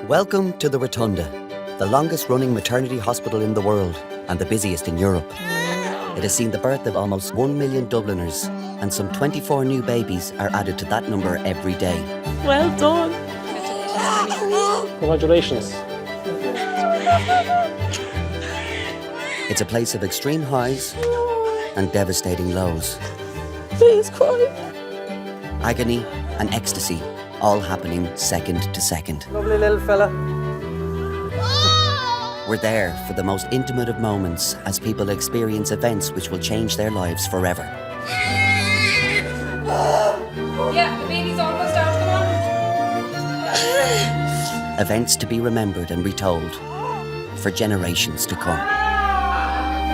Welcome to the Rotunda, the longest-running maternity hospital in the world and the busiest in Europe. It has seen the birth of almost 1 million Dubliners, and some 24 new babies are added to that number every day. Well done. Congratulations. It's a place of extreme highs and devastating lows. Please cry. Agony and ecstasy, all happening second to second. Lovely little fella. We're there for the most intimate of moments as people experience events which will change their lives forever. Yeah, the baby's almost out, come on. Events to be remembered and retold for generations to come.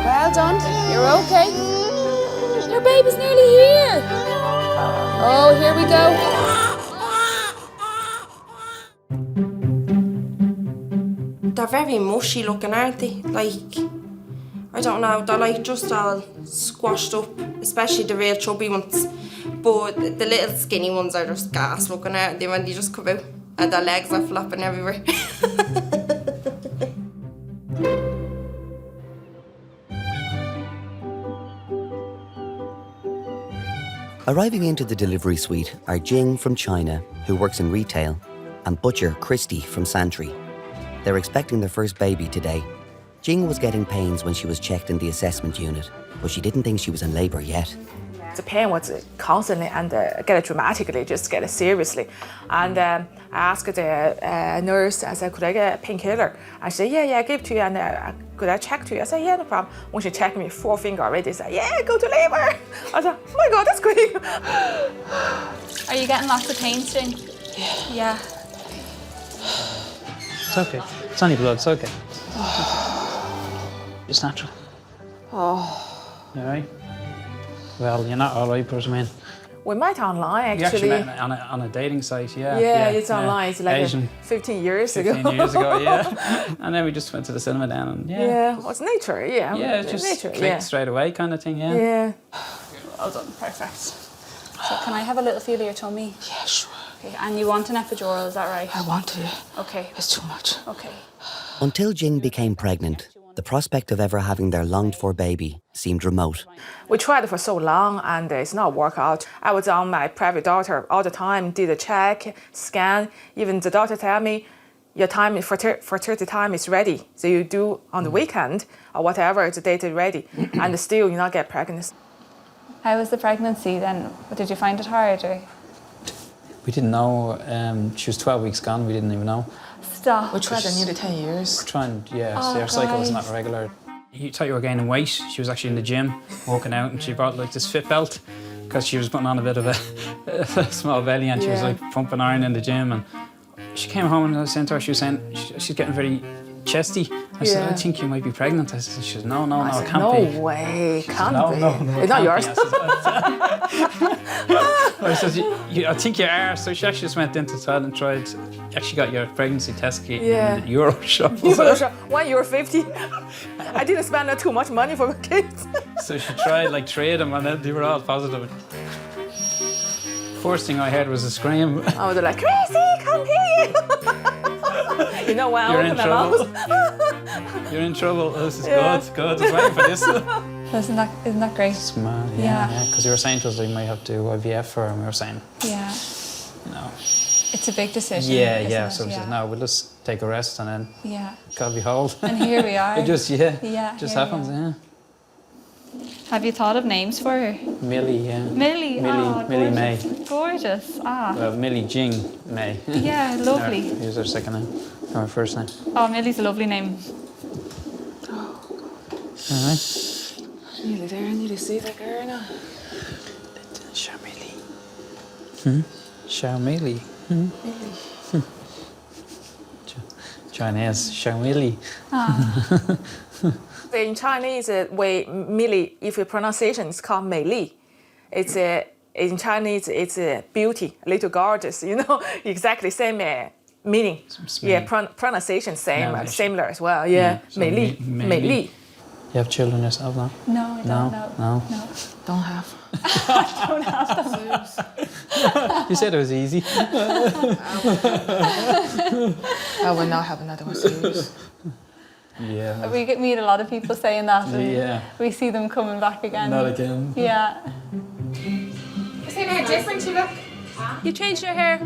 Well done, you're okay. Your baby's nearly here. Oh, here we go. They're very mushy looking, aren't they? Like, I don't know, they're like just all squashed up, especially the real chubby ones. But the little skinny ones are just gas looking, aren't they, when they just come out and their legs are flopping everywhere. Arriving into the delivery suite are Jing from China, who works in retail, and butcher Christy from Santry. They're expecting their first baby today. Jing was getting pains when she was checked in the assessment unit, but she didn't think she was in labour yet. The pain was constantly and get it dramatically, just get it seriously. And I asked the nurse, I said, could I get a painkiller? And she said, yeah, give it to you. And could I check to you? I said, yeah, no problem. When she checked me, 4 finger already, she said, yeah, go to labour. I said, oh my God, that's quick. Are you getting lots of pain, Jing? Yeah. It's okay. It's only blood, it's okay. It's natural. Oh. You alright? Well, you're not alright, but I mean... We met online, You actually. actually met on a dating site, yeah. Yeah, it's online. It's like Asian, 15 years ago. 15 years ago, yeah. And then we just went to the cinema then and Yeah, well, it's nature, yeah. Yeah, it just nature, clicked straight away kind of thing, yeah. Yeah. Well done, perfect. So can I have a little feel of your tummy? Yeah, sure. Okay, and you want an epidural, is that right? I want to. Okay. It's too much. Okay. Until Jing became pregnant, the prospect of ever having their longed-for baby seemed remote. We tried for so long and it's not work out. I was on my private doctor all the time, did a check, scan. Even the doctor tell me, your time for 30 time is ready. So you do on the weekend or whatever, the date is ready. And still you not get pregnant. How was the pregnancy then? Did you find it hard? Or? We didn't know. She was 12 weeks gone, we didn't even know. Stop. We tried it nearly 10 years. We're trying, yeah, Oh, her cycle was guys. not regular. You thought you were gaining weight. She was actually in the gym, working out, and she brought like this fit belt because she was putting on a bit of a small belly and she was like pumping iron in the gym. And she came home and I was saying to her, she was saying she's getting very chesty. I said, I think you might be pregnant. I said, she said, no, it can't be. No way, can't No, be. no, It's not yours. I said, I think you are. So she actually just went into the toilet and tried. Actually got your pregnancy test kit in the Euro shop. €1.50. I didn't spend too much money for my kids. So she tried like 3 of them and then they were all positive. First thing I heard was a scream. I was like, Christy, come here. You know why I opened my mouth? You're in trouble. This is good. I was waiting for this. Isn't that great? It's mad, Yeah. Because you were saying to us they might have to do IVF for her, and we were saying, Yeah. no. It's a big decision. Yeah. isn't it? So we said, no, we'll just take a rest and then Yeah. God behold. And here we are. It just, Yeah, just here we happens, are. Have you thought of names for her? Millie, yeah. Millie. Oh, Millie gorgeous. May. Gorgeous. Ah. Well, Millie Jing May. Yeah, lovely. Here's her second name, or her first name. Oh, Millie's a lovely name. All right. Nearly there, nearly see that girl now. Millie. Millie. Chinese, Millie. In Chinese, way Millie, if your pronunciation is called Mei Li. It's in Chinese, it's beauty, a little gorgeous, you know, exactly same meaning. Yeah, pronunciation same, Yeah, similar as well. Yeah, so Mei Li, Mei Mei Li. Li. You have children yourself now? No, I don't know. No. Don't have. I don't have them. You said it was easy. I will not have another one serious. Yeah. We meet a lot of people saying that, and Yeah. we see them coming back again. Not again. Yeah. See how different you look? You changed your hair.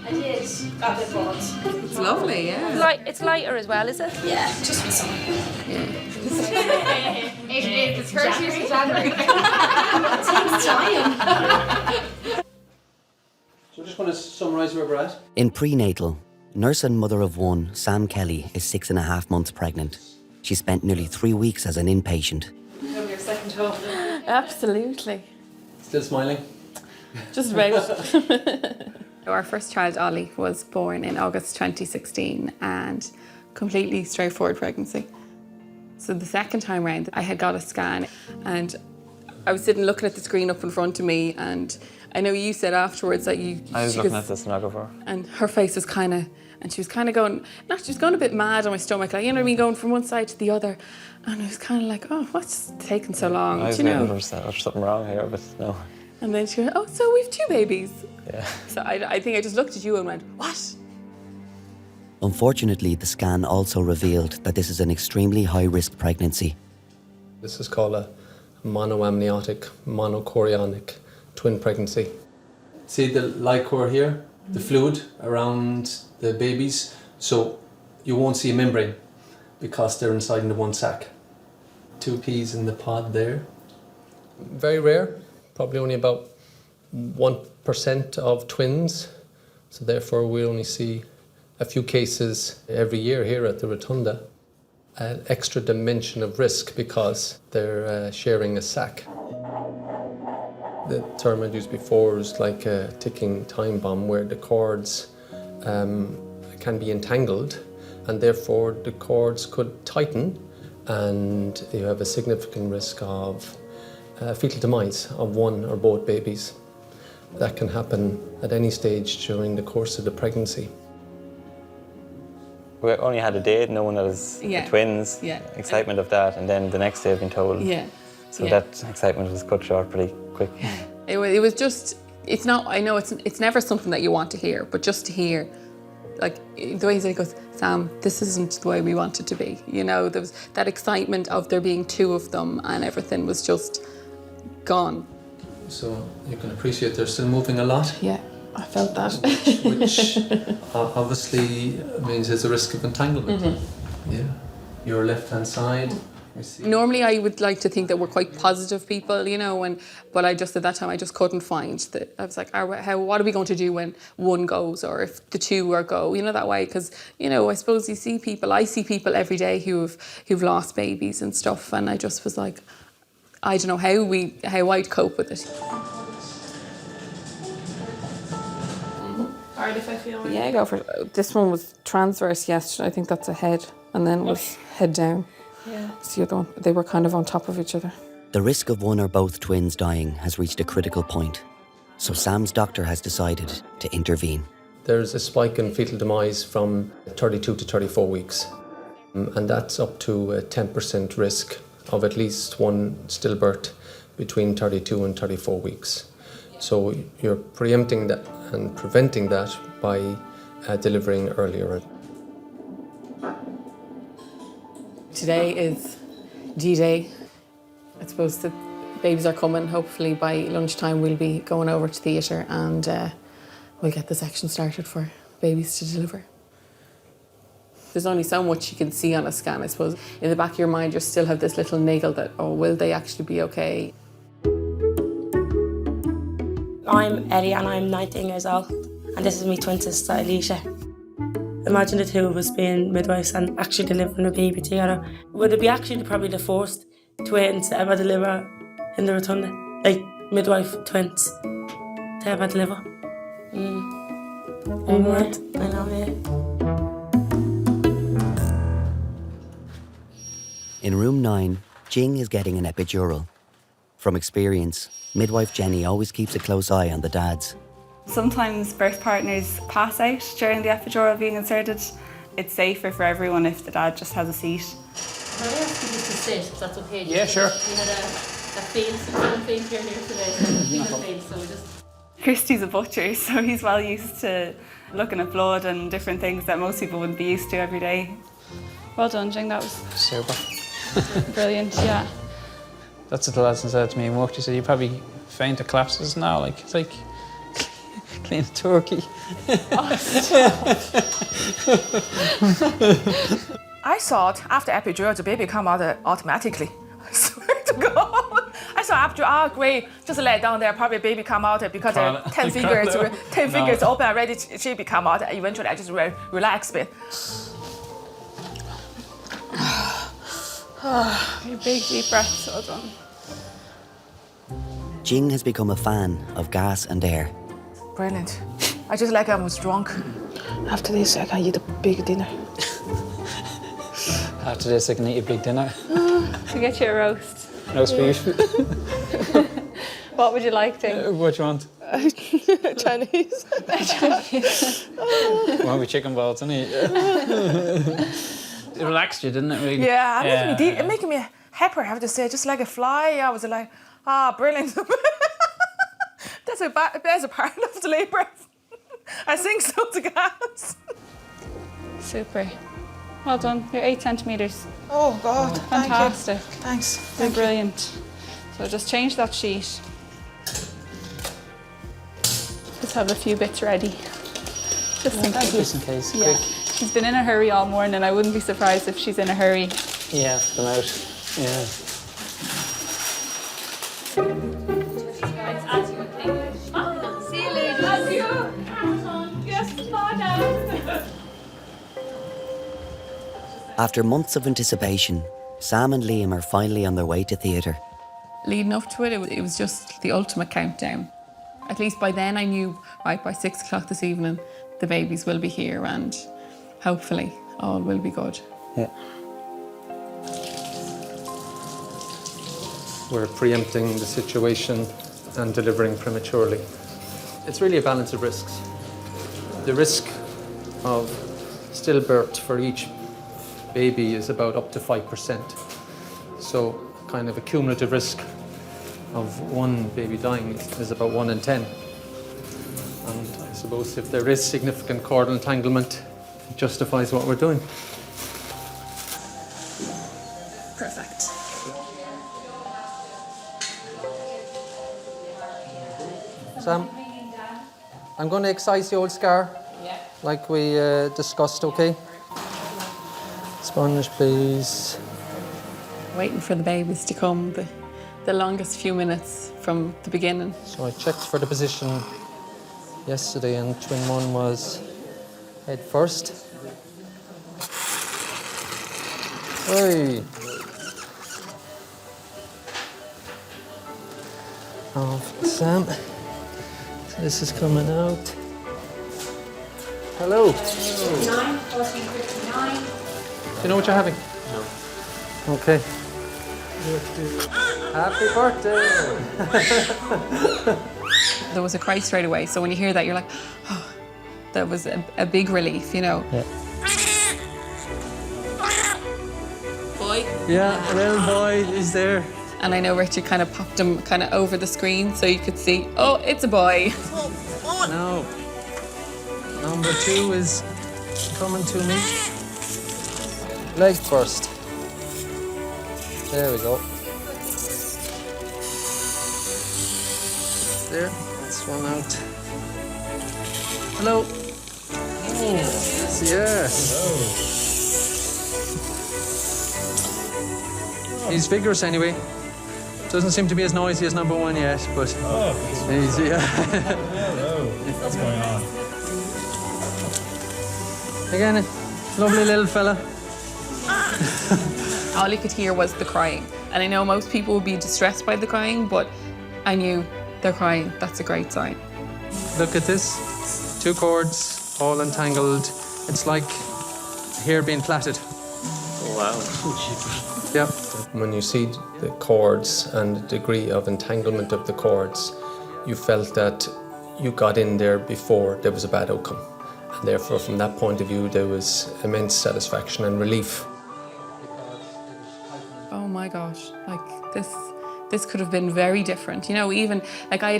I did. Got the thoughts. It's lovely, yeah. It's lighter as well, is it? Yeah, just for summer. It's 30th of January. It takes time. So I just want to summarise where we're at. In prenatal, nurse and mother of one, Sam Kelly, is 6.5 months pregnant. She spent nearly 3 weeks as an inpatient. Your second home. Absolutely. Still smiling? Just about. Our first child, Ollie, was born in August 2016 and completely straightforward pregnancy. So the second time round, I had got a scan and I was sitting looking at the screen up in front of me, and I know you said afterwards that you... I was looking at the sonographer. And her face was kind of... And she was kind of going... She was going a bit mad on my stomach, like, you know what I mean, going from one side to the other. And I was kind of like, oh, what's taking so long? I was Do you know? nervous that there's something wrong here, but no. And then she went, oh, so we've 2 babies. Yeah. So I think I just looked at you and went, what? Unfortunately, the scan also revealed that this is an extremely high-risk pregnancy. This is called a monoamniotic, monochorionic twin pregnancy. See the liquor here, the fluid around the babies, so you won't see a membrane because they're inside in the one sac. 2 peas in the pod there. Very rare, probably only about 1% of twins, so therefore we only see a few cases every year here at the Rotunda. An extra dimension of risk because they're sharing a sac. The term I used before is like a ticking time bomb where the cords can be entangled and therefore the cords could tighten and you have a significant risk of fetal demise of one or both babies. That can happen at any stage during the course of the pregnancy. We only had a date knowing that it was Yeah. the twins, Yeah. excitement of that, and then the next day being told. Yeah. So Yeah. that excitement was cut short pretty quick. It was just, it's not, I know it's never something that you want to hear, but just to hear, like, the way he said, he goes, Sam, this isn't the way we want it to be. You know, there was that excitement of there being 2 of them and everything was just gone. So you can appreciate they're still moving a lot, Yeah, I felt that. which obviously means there's a risk of entanglement. Mm-hmm. Yeah. Your left-hand side. We see. Normally I would like to think that we're quite positive people, you know, but I just, at that time, I just couldn't find that. I was like, what are we going to do when 1 goes or if the 2 are go, you know, that way? Because, you know, I suppose I see people every day who've lost babies and stuff, and I just was like, I don't know how I'd cope with it. Alright, if I feel right. Yeah, go for it. This one was transverse yesterday. I think that's a head, and then was head down. Yeah. It's the other one. They were kind of on top of each other. The risk of one or both twins dying has reached a critical point, so Sam's doctor has decided to intervene. There's a spike in fetal demise from 32 to 34 weeks, and that's up to a 10% risk of at least 1 stillbirth between 32 and 34 weeks. So you're preempting that and preventing that by delivering earlier. Today is D-Day. I suppose the babies are coming. Hopefully by lunchtime we'll be going over to theatre and we'll get the section started for babies to deliver. There's only so much you can see on a scan, I suppose. In the back of your mind, you still have this little niggle that, oh, will they actually be okay? I'm Eddie and I'm 19 years old, and this is my twin sister, Alicia. Imagine the 2 of us being midwives and actually delivering a baby together. Would it be actually probably the first twins to ever deliver in the Rotunda? Like midwife twins to ever deliver? I know, yeah. In room 9, Jing is getting an epidural. From experience, midwife Jenny always keeps a close eye on the dads. Sometimes birth partners pass out during the epidural being inserted. It's safer for everyone if the dad just has a seat. Can I ask you just to sit, if that's okay. Yeah, sure. We had a faint here today. We had a faint, so we just... Christy's a butcher, so he's well used to looking at blood and different things that most people wouldn't be used to every day. Well done, Jing, that was Super. brilliant, yeah. That's what the lads said to me in work. They said, you probably faint or collapses now. Like, it's like clean a turkey. I thought after epidural, the baby come out automatically. I swear to God. I thought after, great, just lay it down there, probably baby come out because the 10 fingers open already, she come out. Eventually, I just relax a bit. Your big deep breaths, well done. Jing has become a fan of gas and air. Brilliant. I just like I was drunk. After this, I can eat a big dinner. After this, I can eat a big dinner. To get you a roast. Roast beef. What would you like, Jing? What do you want? Chinese. Want me chicken balls, innit? It relaxed you, didn't it, really? Yeah, it making me happy, I have to say. Just like a fly, I was like, brilliant. That's a part of the labour. I think so, to gas. Super. Well done. You're 8 centimetres. Oh, God. Fantastic. Thanks. You're brilliant. So just change that sheet. Just have a few bits ready. Just in case. Just in case. Yeah. Quick. She's been in a hurry all morning, and I wouldn't be surprised if she's in a hurry. Yeah, come out. Yeah. See you later. As you. Yes, bye now. After months of anticipation, Sam and Liam are finally on their way to theatre. Leading up to it, it was just the ultimate countdown. At least by then I knew, right, by 6 o'clock this evening, the babies will be here and hopefully all will be good. Yeah. We're preempting the situation and delivering prematurely. It's really a balance of risks. The risk of stillbirth for each baby is about up to 5%. So kind of a cumulative risk of one baby dying is about 1 in 10. And I suppose if there is significant cord entanglement, it justifies what we're doing. Perfect. Sam, I'm going to excise the old scar, like we discussed, okay? Sponge, please. Waiting for the babies to come, the longest few minutes from the beginning. So I checked for the position yesterday and twin one was head first. Oi! Off Sam. So this is coming out. Hello. 9, 14, 59. Do you know what you're having? No. Okay. Happy birthday! There was a cry straight away, so when you hear that, you're like, oh, that was a big relief, you know. Yeah. Boy? Yeah, a little boy is there. And I know Richard kind of popped him kind of over the screen so you could see, oh, it's a boy. No. Number 2 is coming to me. Leg first. There we go. There, that's one out. Hello. Oh, yes. Hello. He's vigorous anyway. Doesn't seem to be as noisy as number 1 yet, but he's, yeah. Hello. What's going on? Again, a lovely little fella. All you could hear was the crying. And I know most people would be distressed by the crying, but I knew they're crying. That's a great sign. Look at this. 2 cords, all entangled. It's like hair being plaited. Oh, wow. Yep. When you see the cords and the degree of entanglement of the cords, you felt that you got in there before there was a bad outcome. And therefore, from that point of view, there was immense satisfaction and relief. Oh my gosh, like this could have been very different. You know, even like I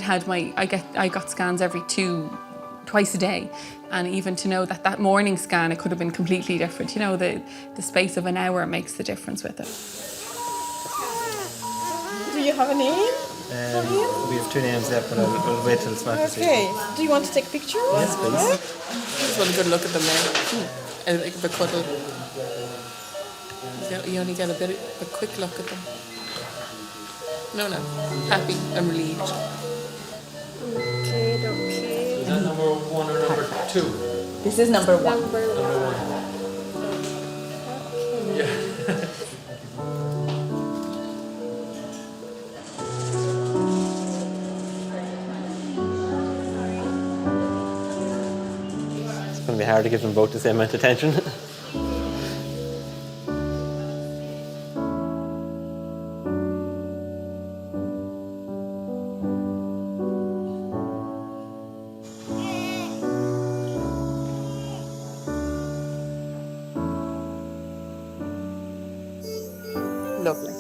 got scans twice a day, and even to know that morning scan, it could have been completely different. You know, the space of an hour makes the difference with it. Do you have a name? We have 2 names left, but I'll wait till it's back to see. Okay. Do you want to take a picture? Yes, please. Just want a good look at them there. And like a cuddle. You only get a quick look at them. No. Happy. I'm relieved. Okay. Is that number 1 or number 2? This is number 1. Number 1. Yeah. It's going to be hard to give them both the same amount of attention. Lovely.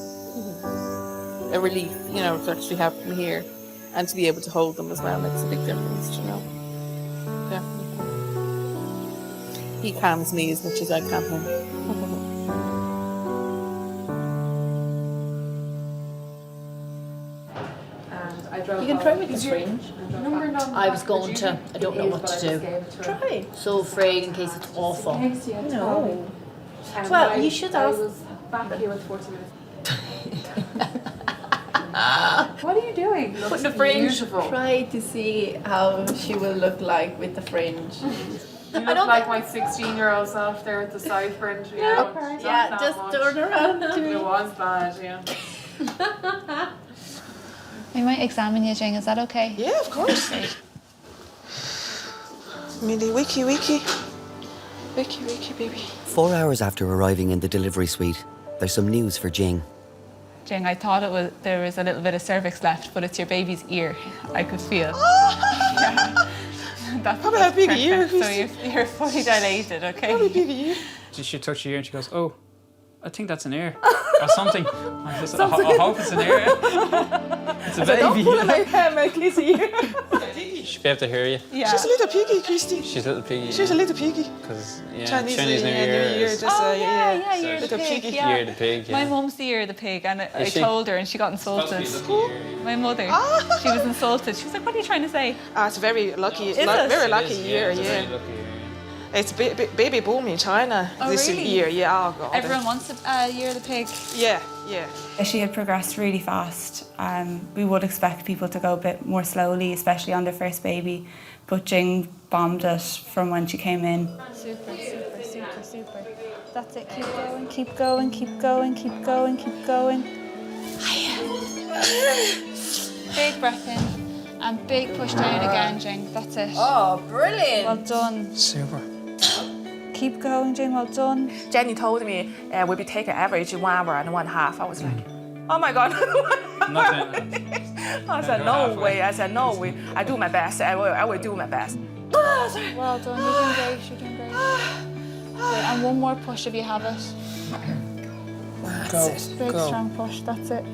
A relief, you know, to actually have them here and to be able to hold them as well makes a big difference, you know. Definitely. He calms me as much as I calm him. You can try with the syringe. I was going to. I don't know what to do. Try. So afraid in case it's awful. No. Well, you should ask. Back here with 40 minutes. What are you doing? Put the fringe. Beautiful. Try to see how she will look like with the fringe. You look like my 16-year-old self there with the side fringe. Yeah, just turn around to me. It was bad, yeah. We might examine you, Jing. Is that okay? Yeah, of course. Millie, wiki, baby. 4 hours after arriving in the delivery suite, there's some news for Jing. Jing, I thought there was a little bit of cervix left, but it's your baby's ear. I could feel. Yeah. That's a big ear, So you're fully dilated, okay? Probably big ear. She touched your ear and she goes, "Oh, I think that's an ear or something." I hope it's an ear. It's a baby. Don't pull my kid's ear. She'll be able to hear you. Yeah. She's a little piggy, Christy. She's a little piggy. She's a little piggy. Because Chinese New New Year. Year. Just, yeah, you're the little pig. piggy. Yeah. You're the pig, yeah. My mum's the ear of the pig, and I she? told her, and she got insulted. My mother, she was insulted. She was like, "What are you trying to say?" It's very lucky. Is it? Very lucky year. It's a Yeah. very lucky year. It's baby boom in China this really? year. Yeah. Oh God. Everyone wants a year of the pig. Yeah. She had progressed really fast. We would expect people to go a bit more slowly, especially on their first baby. But Jing bombed it from when she came in. Super. That's it. Keep going, keep going, keep going, keep going, keep going. Big breath in and big push down again, Jing. That's it. Oh, brilliant. Well done. Super. Keep going, Jing. Well done. Jenny told me we'll be taking average 1 hour and 1.5. I was like, oh my God. I said, no way. I said, no way. I do my best. I will do my best. Well done. You're doing great. You're doing great. Great. And one more push if you have it. That's it. Big strong push. That's it.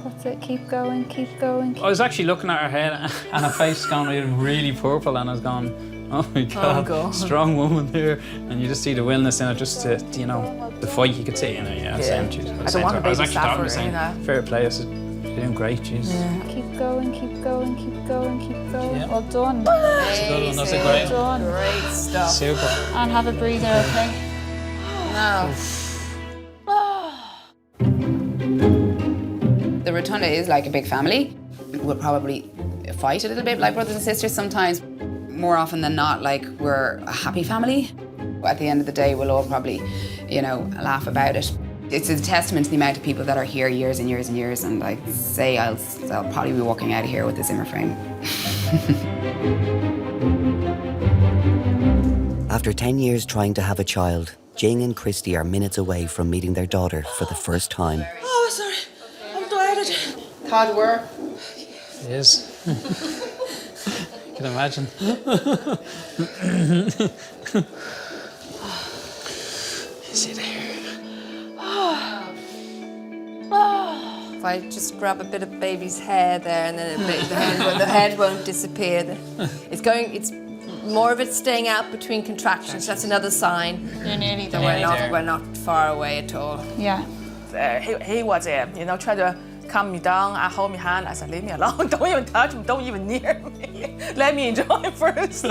That's it. Keep going. Keep going. I was actually looking at her head and her face gone really purple, and I was going, "Oh my God, strong woman there." And you just see the willness in it, just to, you know, the fight you could see in it. Yeah, same. I don't want to I was baby actually talking to suffer, saying, fair play. I said, "You're doing great, jeez." Yeah. Keep going. Keep going. Keep going. Keep going. Yeah. Well done. That's a good one. That's a great Well one. done. Great stuff. Super. And have a breather, okay? Now. The Rotunda is like a big family. We'll probably fight a little bit like brothers and sisters sometimes. More often than not, like, we're a happy family. At the end of the day, we'll all probably, you know, laugh about it. It's a testament to the amount of people that are here years and years and years, and I'd say I'll probably be walking out of here with a Zimmer frame. After 10 years trying to have a child, Jing and Christy are minutes away from meeting their daughter for the first time. Oh, sorry. I'm tired. Hard work. It is. Can you imagine? Is it here? If I just grab a bit of baby's hair there and then the head won't disappear. It's more of it staying out between contractions. That's another sign. You're nearly that there. we're not far away at all. Yeah. He was, trying to calm me down and hold my hand. I said, leave me alone. Don't even touch me. Don't even near me. Let me enjoy it first.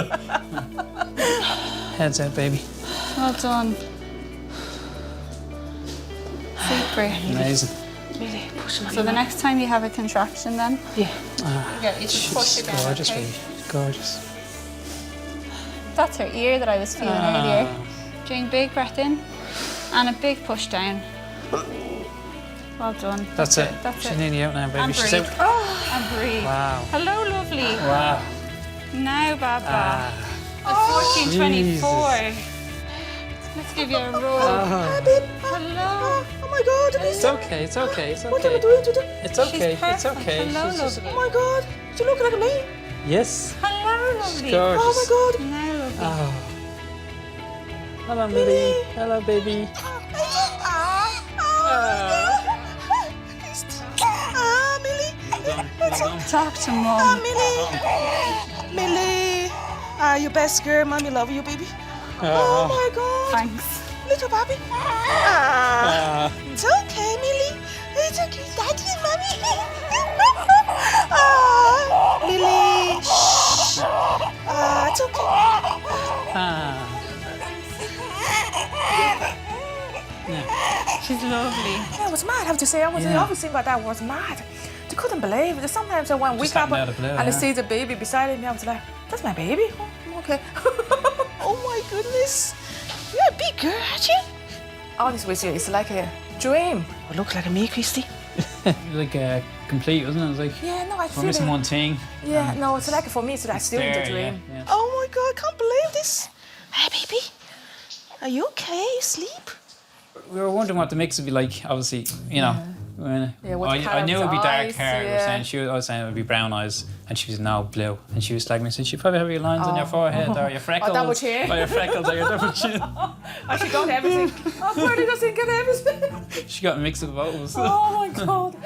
Heads out, baby. Well done. Super. Amazing. So the next time you have a contraction then? Yeah. You just push again, gorgeous, okay? baby. Gorgeous. That's her ear that I was feeling earlier. Doing big breath in and a big push down. Well done. That's it. That's She's it. nearly out now, baby. And She's breathe. out. And breathe. Wow. Hello, lovely. Wow. Now, Baba. At 14:24. Let's give you a roll. Hi, babe. Hello. Oh my God. It's okay, it's okay, it's okay. What am I doing today? It's okay, She's it's perfect. okay. Hello, She's just- lovely. Oh my God. You look like me. Yes. Hello, lovely. Gorgeous. Oh my God. Now, lovely. Oh. Hello, Millie. Hello, baby. Millie. Talk to Mum. Millie. You best girl. Mommy love you, baby. Oh my God. Thanks. Little Bobby. It's okay, Millie. It's okay. Daddy and Mommy. Millie. Shh. It's okay. She's lovely. Yeah, I was mad. I have to say, I was the other thing about that. I was mad. I couldn't believe it. Sometimes I went wake up happened out of blue, and I yeah. see the baby beside me. I was like, that's my baby. Oh, okay. Oh my goodness. You're a big girl, aren't you? Honest with you, it's like a dream. You look like me, Christy. Like complete, wasn't it? It was like Yeah, no, I we're feel missing it. one thing. Yeah, no, it's like for me, it's like still in the there, dream. yeah. Oh my God, I can't believe this. Hey, baby. Are you okay? You sleep? We were wondering what the mix would be like. Obviously, you know. Yeah, what I knew it would be dark eyes, hair. yeah. I was saying it would be brown eyes, and she was now blue. And she was like me, said, "You probably have your lines on your forehead, or your freckles, double chin. or your freckles, or your double chin." Oh, she got everything. Oh, Birdie doesn't get everything. She got a mix of both. Oh my God.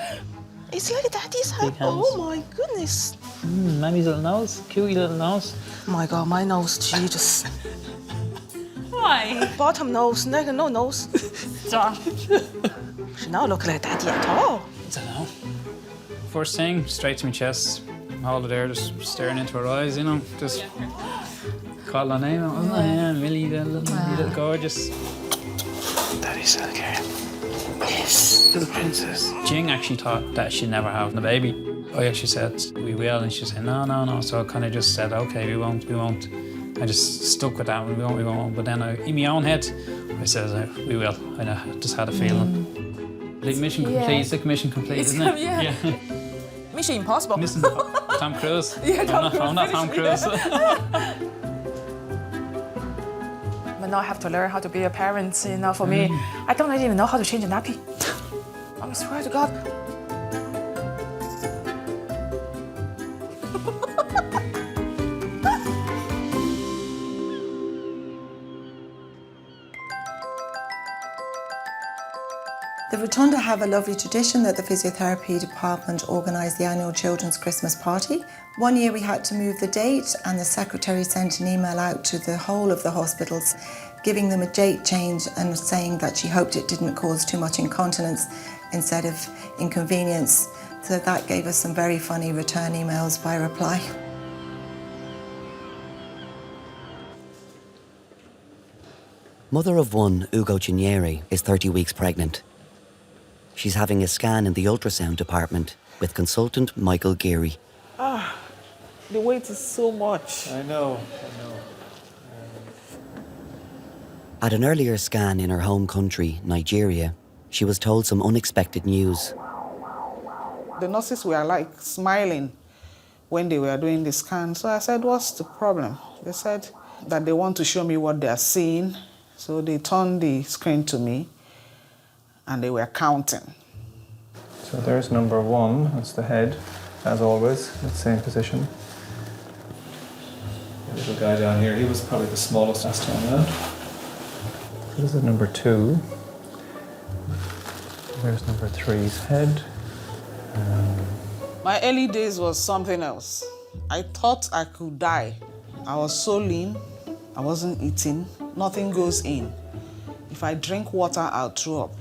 It's like daddy's hat. Big hands. Oh my goodness. Mammy's little nose, cute little nose. Oh my God, my nose, Jesus. Why? Bottom nose, no nose. Stop. She don't look like daddy at all. I don't know. First thing, straight to my chest. Hold it there, just staring into her eyes, you know. Just call her name out, wasn't it? Yeah, Millie, you little gorgeous. Daddy's little girl. Yes. Little princess. Jing actually thought that she'd never have the baby. I actually said, we will, and she said, no. So I kind of just said, okay, we won't. I just stuck with that, we won't. But then in my own head, I said, we will. I just had a feeling. Like mission complete, it's like mission complete, isn't it? Yeah. Mission Impossible. Mission Tom Cruise. Yeah, I'm not Tom Cruise. But now I have to learn how to be a parent, for me. I don't even know how to change a nappy. I swear to God. The Rotunda have a lovely tradition that the physiotherapy department organise the annual Children's Christmas party. One year we had to move the date and the secretary sent an email out to the whole of the hospitals giving them a date change and saying that she hoped it didn't cause too much incontinence instead of inconvenience. So that gave us some very funny return emails by reply. Mother of one, Ugo Cinieri, is 30 weeks pregnant. She's having a scan in the ultrasound department with consultant Michael Geary. The weight is so much. I know. At an earlier scan in her home country, Nigeria, she was told some unexpected news. The nurses were like smiling when they were doing the scan. So I said, what's the problem? They said that they want to show me what they are seeing. So they turned the screen to me and they were counting. So there's number 1, that's the head, as always, in the same position. The little guy down here, he was probably the smallest last time around. This is number 2. There's number 3's head. My early days was something else. I thought I could die. I was so lean, I wasn't eating, nothing goes in. If I drink water, I'll throw up.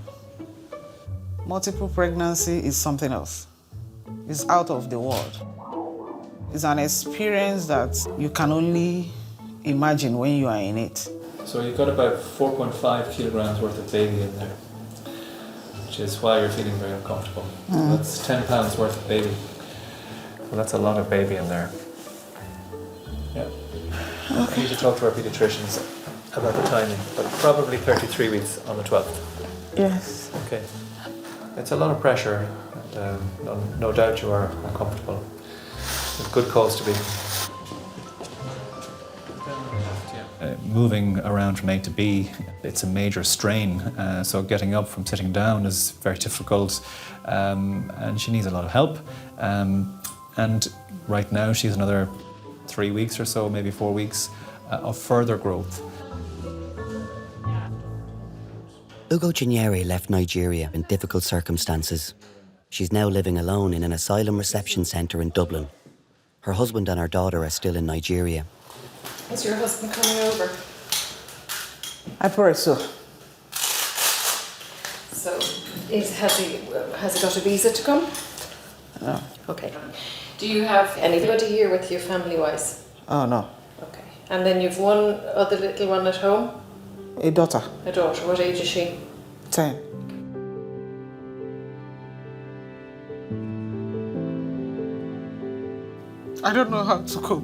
Multiple pregnancy is something else. It's out of the world. It's an experience that you can only imagine when you are in it. So you've got about 4.5 kilograms worth of baby in there, which is why you're feeling very uncomfortable. So that's 10 pounds worth of baby. Well, that's a lot of baby in there. Yeah. I need to talk to our paediatricians about the timing, but probably 33 weeks on the 12th. Yes. Okay. It's a lot of pressure, and no doubt you are uncomfortable. There's good cause to be. Moving around from A to B, it's a major strain. So getting up from sitting down is very difficult, and she needs a lot of help. And right now she's another 3 weeks or so, maybe 4 weeks, of further growth. Ugo Chinyere left Nigeria in difficult circumstances. She's now living alone in an asylum reception centre in Dublin. Her husband and her daughter are still in Nigeria. Is your husband coming over? I pray so. So, has he got a visa to come? No. Okay. Do you have anybody here with you family-wise? Oh, no. Okay. And then you've one other little one at home? A daughter. A daughter. What age is she? 10. I don't know how to cope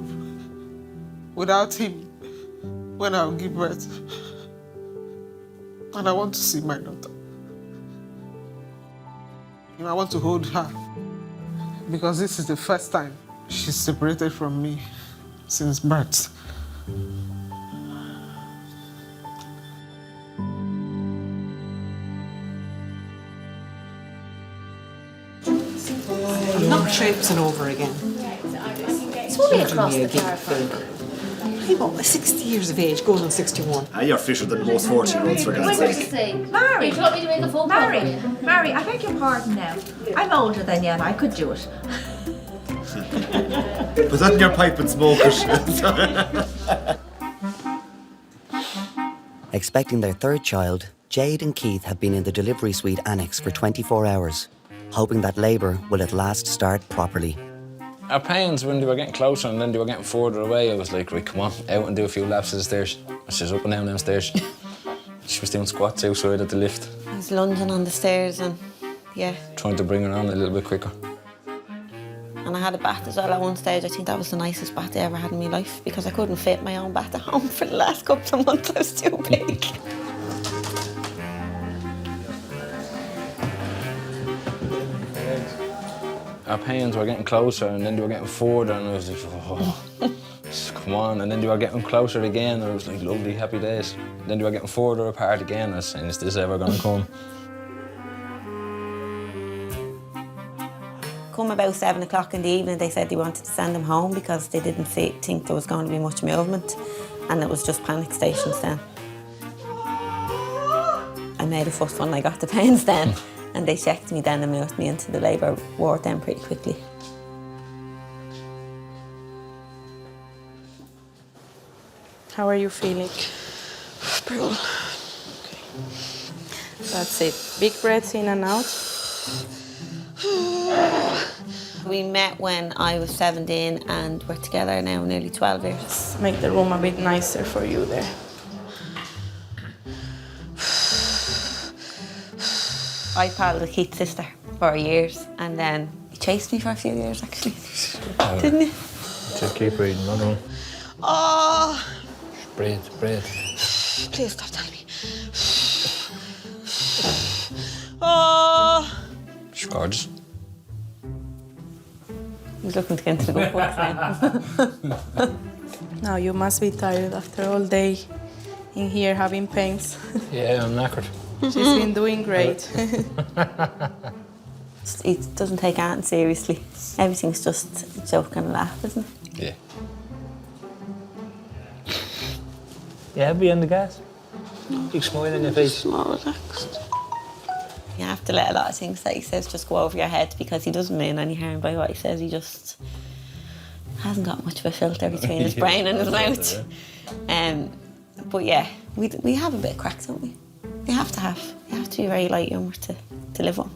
without him when I'll give birth. And I want to see my daughter. And I want to hold her because this is the first time she's separated from me since birth. I'm not traipsing over again. It's only across the car. I'm up 60 years of age, going on 61. You're fitter than most 40-year-olds, for God's sake. Mary, Do you want me to make a phone call for you? Mary, I beg your pardon now. I'm older than Yana, I could do it. Put that in your pipe and smoke it. Expecting their third child, Jade and Keith have been in the delivery suite annex for 24 hours, hoping that labour will at last start properly. Our pains, when they were getting closer and then they were getting further away, I was like, right, come on, out and do a few laps of the stairs. She was up and down them stairs. She was doing squats outside at the lift. I was lunging on the stairs and, yeah. Trying to bring her on a little bit quicker. And I had a bath as well at one stage. I think that was the nicest bath I ever had in my life because I couldn't fit my own bath at home for the last couple of months. I was too big. Our pains were getting closer and then they were getting further and I was like, oh, come on. And then they were getting closer again and I was like, lovely, happy days. And then they were getting further apart again. I was saying, is this ever going to come? Come about 7 o'clock in the evening, they said they wanted to send him home because they didn't think there was going to be much movement and it was just panic stations then. I made a fuss when I got the pains then. And they checked me then and moved me into the labour ward then pretty quickly. How are you feeling? Brutal. Okay. That's it. Big breaths in and out. We met when I was 17 and we're together now nearly 12 years. Make the room a bit nicer for you there. I paddled with Keith's sister for years and then he chased me for a few years actually. Didn't he? Just keep breathing, no, no. Oh! Breathe, breathe. Please stop telling me. Oh! She's gorgeous. He's looking to get into the good books now. Now you must be tired after all day in here having pains. Yeah, I'm knackered. She's been doing great. He doesn't take Anne seriously. Everything's just a joke and a laugh, isn't it? Yeah. You happy on the gas? Big smile on your face. More relaxed. You have to let a lot of things that he says just go over your head because he doesn't mean any harm by what he says. He just hasn't got much of a filter between his brain and his mouth. But yeah, we have a bit of crack, don't we? You have to be very light humour to live on.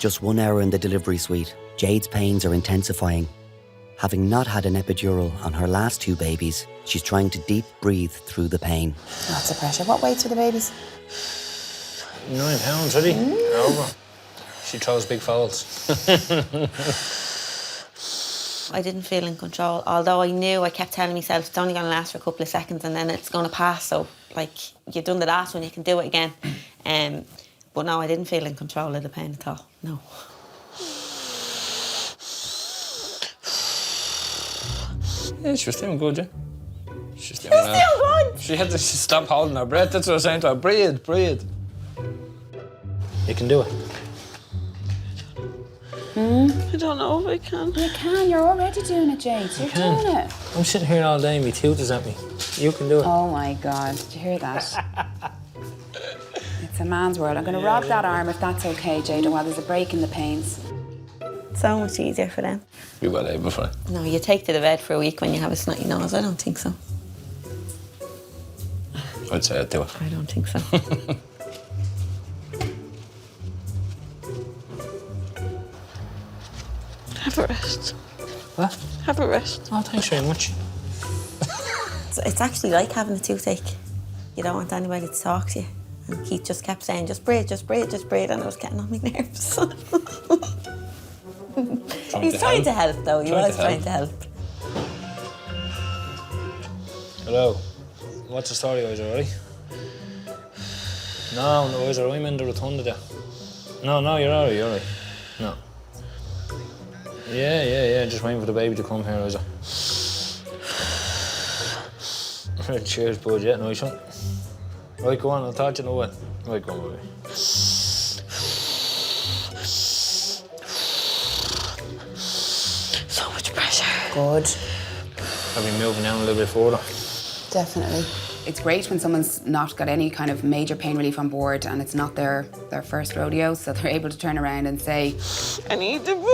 Just 1 hour in the delivery suite, Jade's pains are intensifying. Having not had an epidural on her last 2 babies, she's trying to deep breathe through the pain. Lots of pressure. What weights are the babies? 9 pounds, really. Over. She throws big fouls. I didn't feel in control, although I knew, I kept telling myself it's only going to last for a couple of seconds and then it's going to pass, so like, you've done the last one, you can do it again. But no, I didn't feel in control of the pain at all, no. Yeah, she was doing good, yeah. She's doing good? She had to stop holding her breath, that's what I was saying to her. Breathe. You can do it. I don't know if I can. You can, you're already doing it, Jade. You're doing it. I'm sitting here all day and my tooth is at me. You can do it. Oh my God, did you hear that? It's a man's world. I'm going to rob that arm if that's okay, Jade, while there's a break in the pains. So much easier for them. You well able for it? No, you take to the bed for a week when you have a snotty nose. I don't think so. I'd say I'd do it. I don't think so. Have a rest. What? Have a rest. Oh, thanks very much. It's actually like having a toothache. You don't want anybody to talk to you. And Keith just kept saying, just breathe, and it was getting on my nerves. He's trying to help, though. He was trying to help. Hello. What's the story, Isa, alright? No, Isa, I'm in the Rotunda there. No, you're alright. No. Yeah, just waiting for the baby to come here, Isa. Cheers, bud, yeah, nice one. Right, go on, I'll talk to you in a while. Right, go on, baby. So much pressure. Good. I'll be moving down a little bit further. Definitely. It's great when someone's not got any kind of major pain relief on board and it's not their first rodeo, so they're able to turn around and say, I need to push.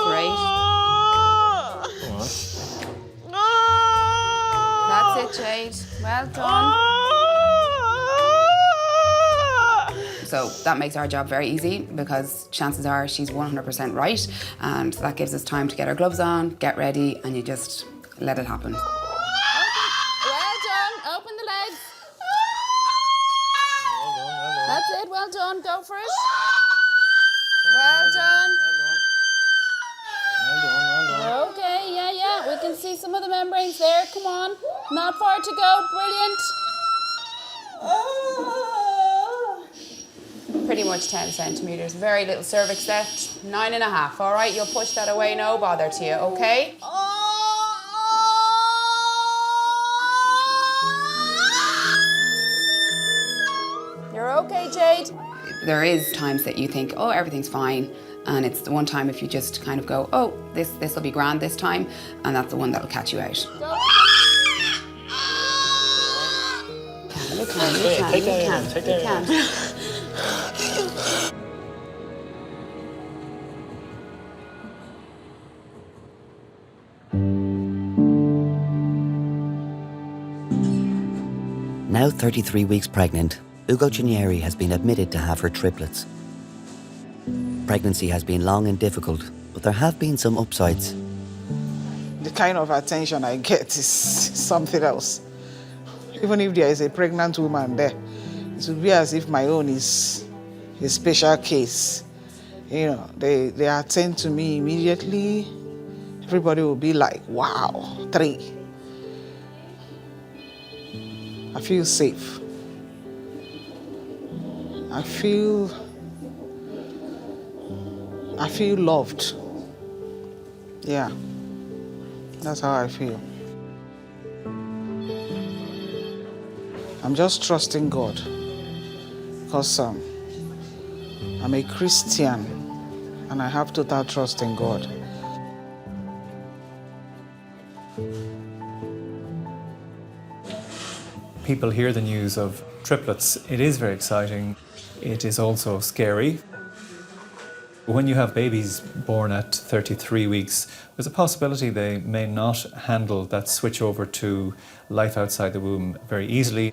Great. That's it, Jade. Well done. So that makes our job very easy because chances are she's 100% right, and that gives us time to get our gloves on, get ready, and you just let it happen. Well done. Open the legs. That's it. Well done. Go for it. Well done. Okay, yeah. We can see some of the membranes there. Come on. Not far to go. Brilliant. Pretty much 10 centimetres. Very little cervix left. 9.5. All right, you'll push that away. No bother to you, okay? You're okay, Jade. There is times that you think, oh, everything's fine. And it's the one time if you just kind of go, oh, this will be grand this time. And that's the one that'll catch you out. You can. Now 33 weeks pregnant, Ugo Cinieri has been admitted to have her triplets. Pregnancy has been long and difficult, but there have been some upsides. The kind of attention I get is something else. Even if there is a pregnant woman there, it would be as if my own is a special case. You know, they attend to me immediately. Everybody will be like, wow, 3. I feel safe. I feel loved. Yeah. That's how I feel. I'm just trusting God because I'm a Christian and I have total trust in God. People hear the news of triplets. It is very exciting. It is also scary. When you have babies born at 33 weeks, there's a possibility they may not handle that switch over to life outside the womb very easily.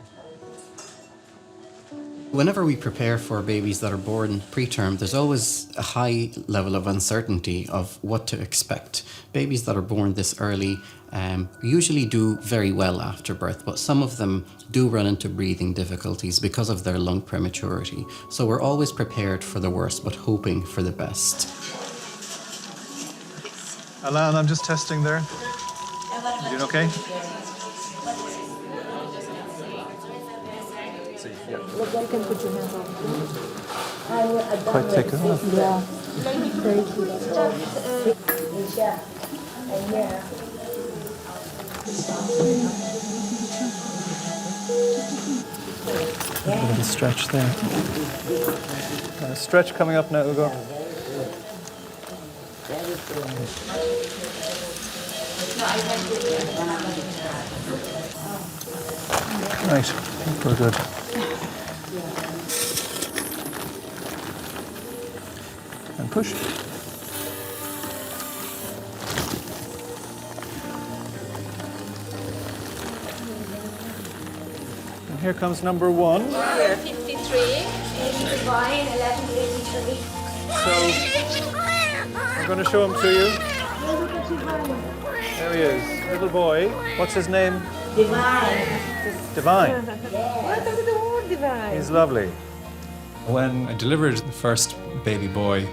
Whenever we prepare for babies that are born preterm, there's always a high level of uncertainty of what to expect. Babies that are born this early usually do very well after birth, but some of them do run into breathing difficulties because of their lung prematurity. So we're always prepared for the worst, but hoping for the best. Alan, I'm just testing there. You doing okay? Look, you can put your hands on. Quite thick, isn't it? Yeah. Very cute. A little stretch there. Stretch coming up now, Ugo. Right, we're good. And push. And here comes number one. Here, 53. Divine, 1183. So, I'm going to show him to you. There he is, little boy. What's his name? Divine. Divine. Welcome to the world, Divine. He's lovely. When I delivered the first baby boy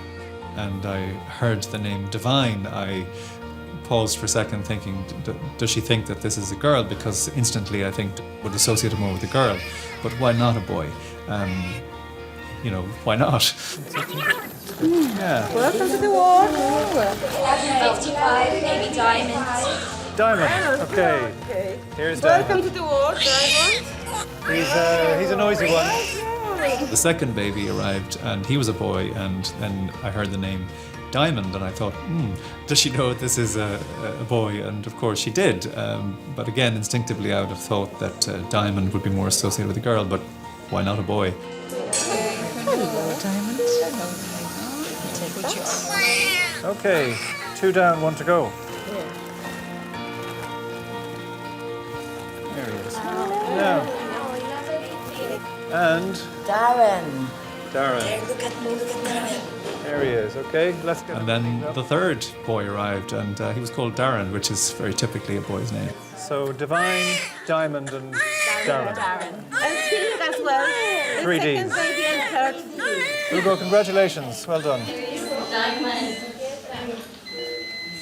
and I heard the name Divine, I paused for a second thinking, does she think that this is a girl? Because instantly I think would associate him more with a girl. But why not a boy? You know, why not? Yeah. Welcome to the world. 1155, baby Diamond. Diamond, okay. Here's Diamond. Welcome to the world, Diamond. He's a noisy one. The second baby arrived and he was a boy, and then I heard the name Diamond and I thought, does she know this is a boy? And of course she did. But again, instinctively I would have thought that Diamond would be more associated with a girl, but why not a boy? Hello, Diamond. Take that. Okay, 2 down, 1 to go. There he is. Now. And Darren. Darren. Look at me, look at Darren. There he is, okay, let's get. And then the third boy arrived and he was called Darren, which is very typically a boy's name. So Divine, Diamond and Darren. And Pink as well. 3 The second Ds. baby and third. Ugo, congratulations, well done.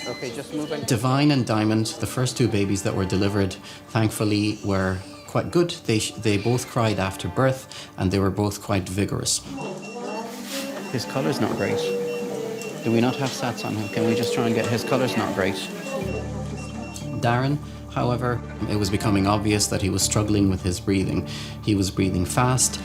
Okay, just moving. Divine and Diamond, the first 2 babies that were delivered, thankfully were quite good. They both cried after birth and they were both quite vigorous. His colour's not great. Do we not have sats on him? Can we just try and get his colour's not great? Darren, however, it was becoming obvious that he was struggling with his breathing. He was breathing fast.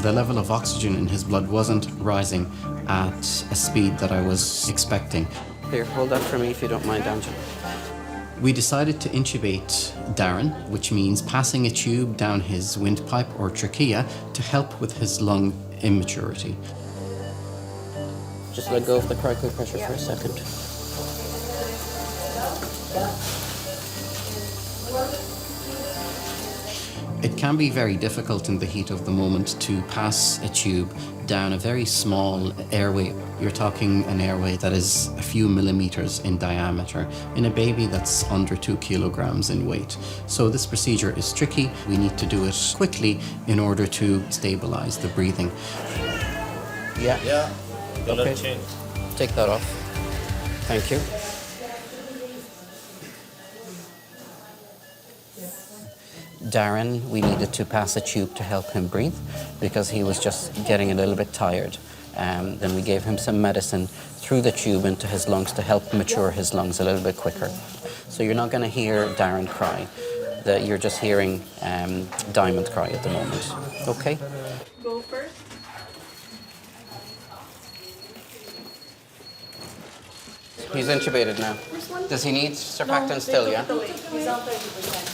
The level of oxygen in his blood wasn't rising at a speed that I was expecting. Here, hold that for me if you don't mind, Angela. We decided to intubate Darren, which means passing a tube down his windpipe or trachea to help with his lung immaturity. Just let go of the crical pressure for a second. It can be very difficult in the heat of the moment to pass a tube down a very small airway. You're talking an airway that is a few millimeters in diameter in a baby that's under 2 kilograms in weight. So this procedure is tricky. We need to do it quickly in order to stabilize the breathing. Yeah. Yeah. Okay. Take that off. Thank you. Darren, we needed to pass a tube to help him breathe because he was just getting a little bit tired. Then we gave him some medicine through the tube into his lungs to help mature his lungs a little bit quicker. So you're not going to hear Darren cry. You're just hearing Diamond cry at the moment. Okay? Go first. He's intubated now. Does he need surfactant still, yeah? He's on 30%,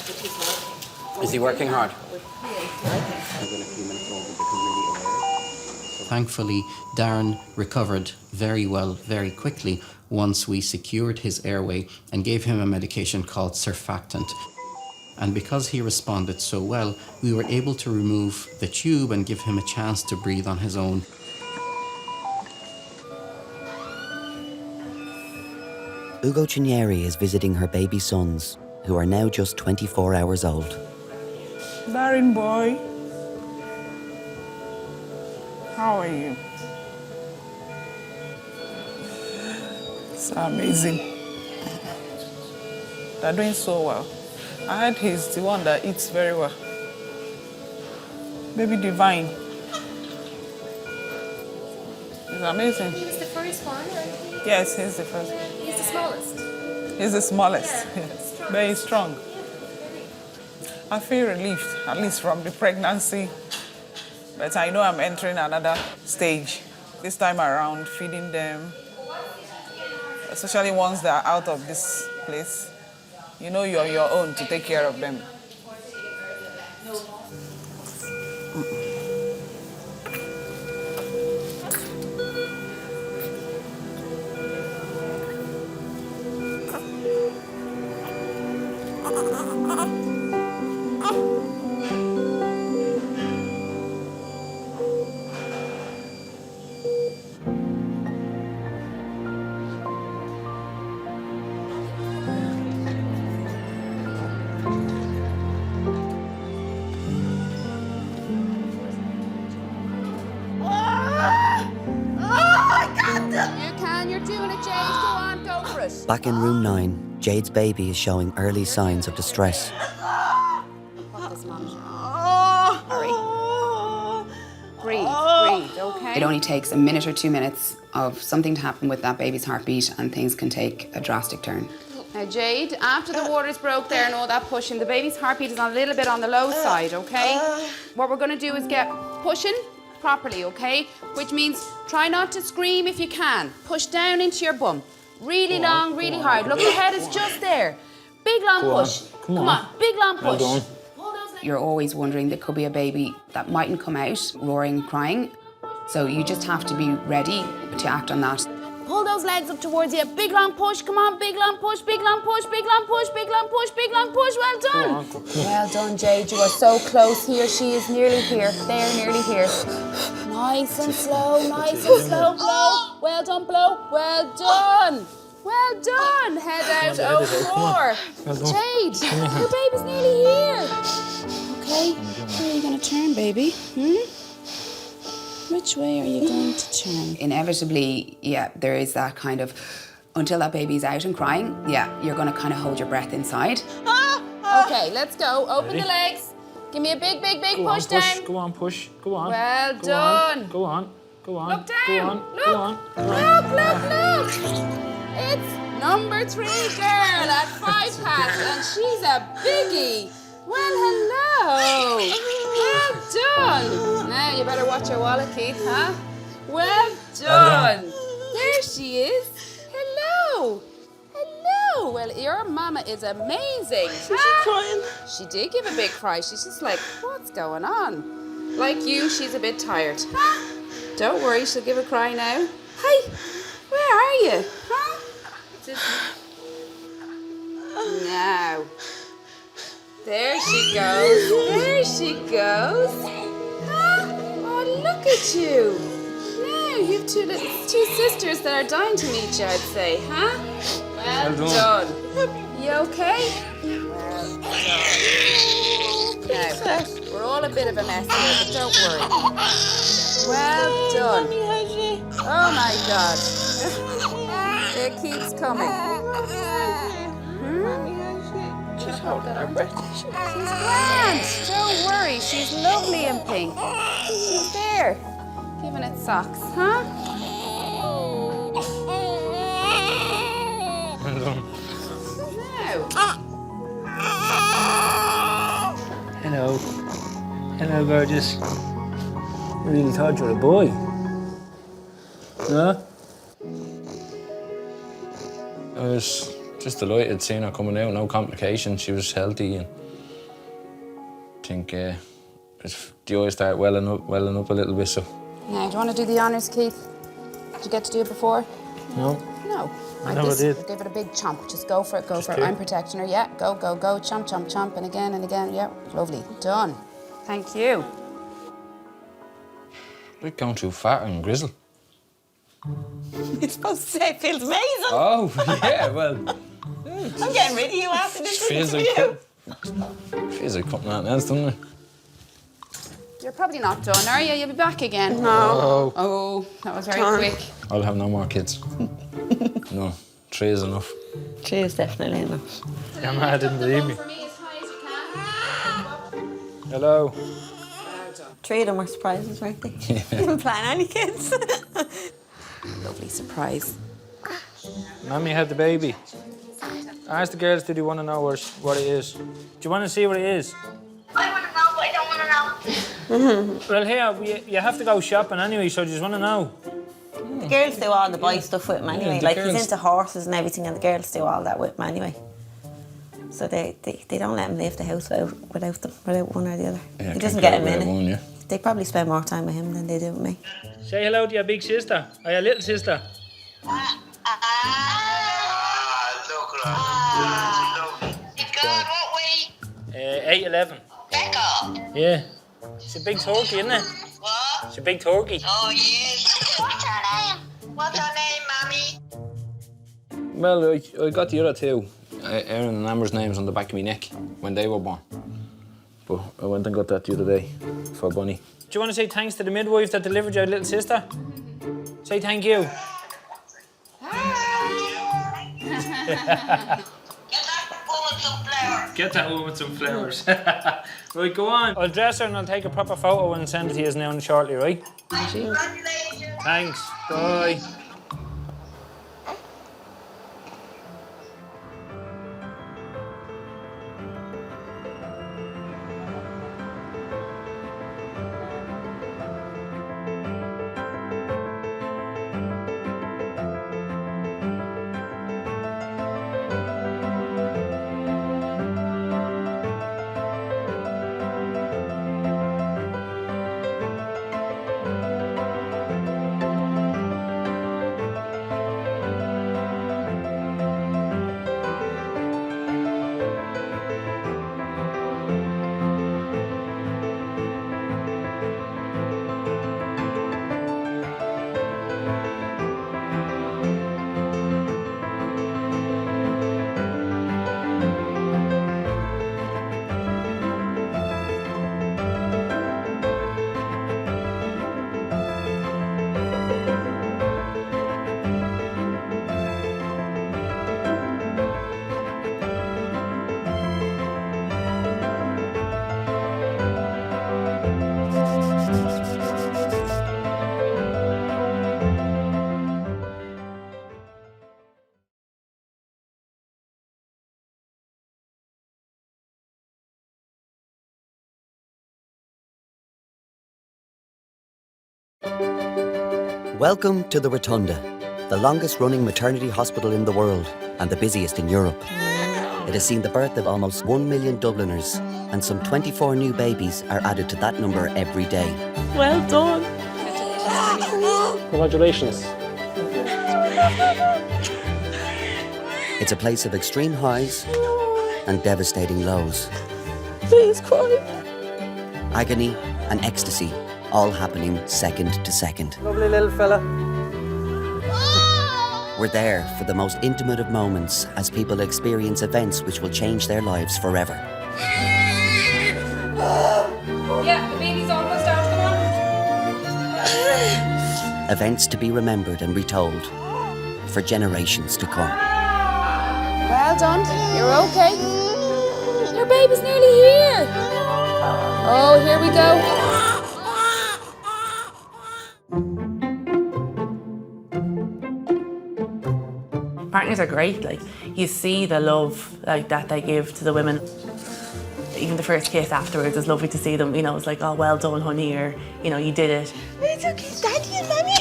but he's working. Is he working hard? Thankfully, Darren recovered very well, very quickly once we secured his airway and gave him a medication called surfactant. And because he responded so well, we were able to remove the tube and give him a chance to breathe on his own. Ugo Cinieri is visiting her baby sons, who are now just 24 hours old. Darren boy, how are you? It's amazing. They're doing so well. I heard he's the one that eats very well. Baby Divine. It's amazing. He was the first one, right? Yes, he's the first one. He's the smallest. He's the smallest. Yeah, Yes. Very strong. I feel relieved, at least from the pregnancy. But I know I'm entering another stage. This time around, feeding them, especially once they're out of this place. You know you're your own to take care of them. Back in room 9, Jade's baby is showing early signs of distress. Breathe, okay? It only takes a minute or 2 minutes of something to happen with that baby's heartbeat and things can take a drastic turn. Now Jade, after the waters broke there and all that pushing, the baby's heartbeat is a little bit on the low side, okay? What we're gonna do is get pushing properly, okay? Which means try not to scream if you can. Push down into your bum. Really long, really hard. Look, the head is just there. Big long push. Come on, big long push. You're always wondering there could be a baby that mightn't come out roaring and crying. So you just have to be ready to act on that. Pull those legs up towards you. Big long push. Come on, big long push, big long push, big long push, big long push, big long push. Well done. Well done, Jade. You are so close here. She is nearly here. They're nearly here. Nice and slow, nice and slow. Blow. Well done, blow. Well done. Well done. Head out over more. Jade, your baby's nearly here. Okay, where are you going to turn, baby? Which way are you going to turn? Inevitably, yeah, there is that kind of, until that baby's out and crying, yeah, you're going to kind of hold your breath inside. Okay, let's go. Open the legs. Give me a big, big, big push down. Go on, push. Go on. Well done. Go on. Go on. Look down. Go on. Look. Go on. Look. It's number 3 girl at 5 past, and she's a biggie. Well, hello. Well done. Now you better watch your wallet, Keith, huh? Well done. There she is. Hello. Hello. Well, your mama is amazing. Is she crying? She did give a big cry. She's just like, what's going on? Like you, she's a bit tired. Huh? Don't worry, she'll give a cry now. Hi. Where are you? Huh? Now. There she goes. There she goes. Huh? Oh, look at you. Now you've two sisters that are dying to meet you, I'd say, huh? Well done. You okay? Well done. Now, we're all a bit of a mess here, but don't worry. Well done. Oh my God. It keeps coming. She's holding her breath. She's grand. Don't worry. She's lovely in pink. She's there. Give giving it socks, huh? Hello. Hello, gorgeous. I really thought you were a boy. No? I was just delighted seeing her coming out, no complications. She was healthy, and I think the eyes started welling up a little bit. So. Now, do you want to do the honours, Keith? Did you get to do it before? No. No. I never did. Give it a big chomp. Just go for it, go for it. I'm protecting her. Yeah, go, go, go. Chomp, chomp, chomp. And again. Yeah, lovely. Done. Thank you. Like going too fat and grizzle. You're supposed to say it feels amazing. Oh, yeah, well. I'm getting rid of you after this Feels interview. Feels like something else, doesn't it? You're probably not done, are you? You'll be back again. No. Oh, that was very Done. quick. I'll have no more kids. No, 3 is enough. 3 is definitely enough. Your ma didn't believe me. Hello. 3 of them were surprises, weren't they? Yeah. Didn't plan any kids. Lovely surprise. Mummy had the baby. Ask the girls, do they want to know what it is? Do you want to see what it is? I want to know, but I don't want to know. Well, here, you have to go shopping anyway, so do you just want to know? The girls do all the boy stuff with him anyway. the Like, girls- he's into horses and everything, and the girls do all that with him anyway. So they don't let him leave the house without one or the other. Yeah, He doesn't get him in it. One, yeah. They probably spend more time with him than they do with me. Say hello to your big sister, or your little sister. God, what weight? 8'11". Becca. Yeah. It's a big turkey, isn't it? What? It's a big turkey. Oh, yes. What's her name? What's her name, Mommy? Well, I got the other 2, Aaron and Amber's names on the back of my neck when they were born. But I went and got that the other day for Bunny. Do you want to say thanks to the midwife that delivered your little sister? Say thank you. Get that woman some flowers. Right, go on. I'll dress her and I'll take a proper photo and send it to you now shortly, right? Thanks. Bye. Welcome to the Rotunda, the longest running maternity hospital in the world and the busiest in Europe. It has seen the birth of almost 1 million Dubliners, and some 24 new babies are added to that number every day. Well done. Congratulations. It's a place of extreme highs and devastating lows. Please cry. Agony and ecstasy, all happening second to second. Lovely little fella. We're there for the most intimate of moments as people experience events which will change their lives forever. Yeah, the baby's almost out. Come on. Events to be remembered and retold for generations to come. Well done. You're okay. Your baby's nearly here. Oh, here we go. Partners are great, like you see the love like that they give to the women. Even the first kiss afterwards, it's lovely to see them, you know, it's like, oh, well done, honey, or, you know, you did it. It's okay, Daddy and Mommy.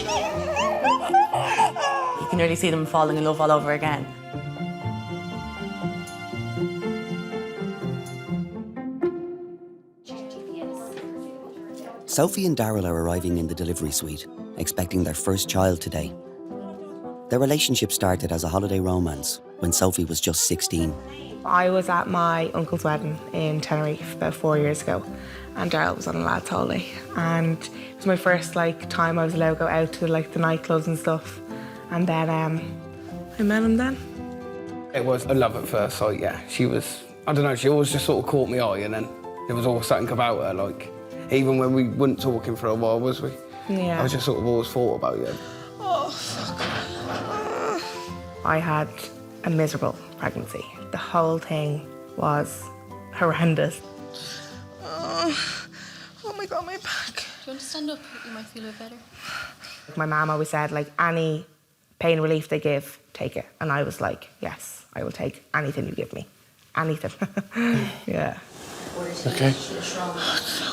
You can really see them falling in love all over again. Sophie and Daryl are arriving in the delivery suite, expecting their first child today. Their relationship started as a holiday romance when Sophie was just 16. I was at my uncle's wedding in Tenerife about 4 years ago, and Daryl was on a lad's holiday, and it was my first time I was allowed to go out to the nightclubs and stuff, and then I met him then. It was a love at first sight, yeah. She was, I don't know, she always just sort of caught my eye, and then there was always something about her, even when we weren't talking for a while, was we? Yeah. I just sort of always thought about you. Oh, fuck. I had a miserable pregnancy. The whole thing was horrendous. Oh my God, my back. Do you want to stand up? You might feel a bit better. My mum always said, any pain relief they give, take it. And I was like, yes, I will take anything you give me. Anything. Yeah. Okay. So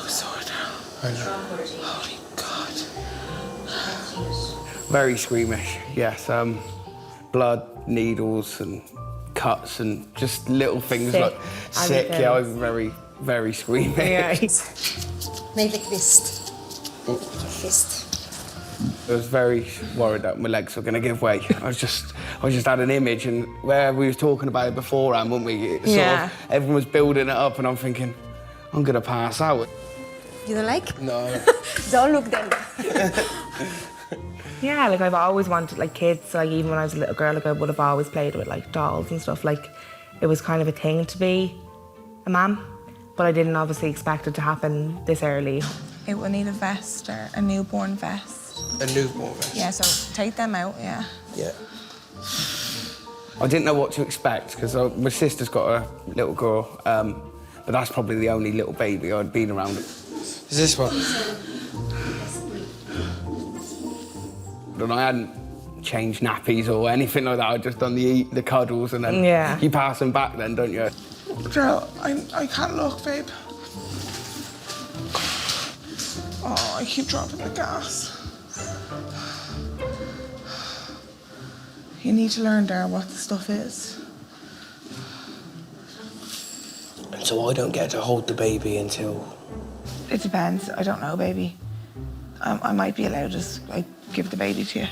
sore now. I know. Holy God. Very squeamish, yes. Blood, needles and cuts and just little things Sick. sick. Yeah, I was very, very squeamish. Yeah. Made like fist. Fist. I was very worried that my legs were going to give way. I just had an image, and where we were talking about it beforehand, weren't we? Everyone was building it up, and I'm thinking, I'm going to pass out. You don't like? No. Don't look then. Yeah, I've always wanted kids. Even when I was a little girl, I would have always played with dolls and stuff. It was kind of a thing to be a mum, but I didn't obviously expect it to happen this early. It will need a vest or a newborn vest. A newborn vest? Yeah, so take them out, yeah. Yeah. I didn't know what to expect because my sister's got a little girl, but that's probably the only little baby I'd been around. Is this one? And I hadn't changed nappies or anything like that. I'd just done the cuddles and then you pass them back then, don't you? Daryl, I can't look, babe. Oh, I keep dropping the gas. You need to learn, Daryl, what the stuff is. And so I don't get to hold the baby until... It depends. I don't know, baby. I might be allowed to just give the baby to you.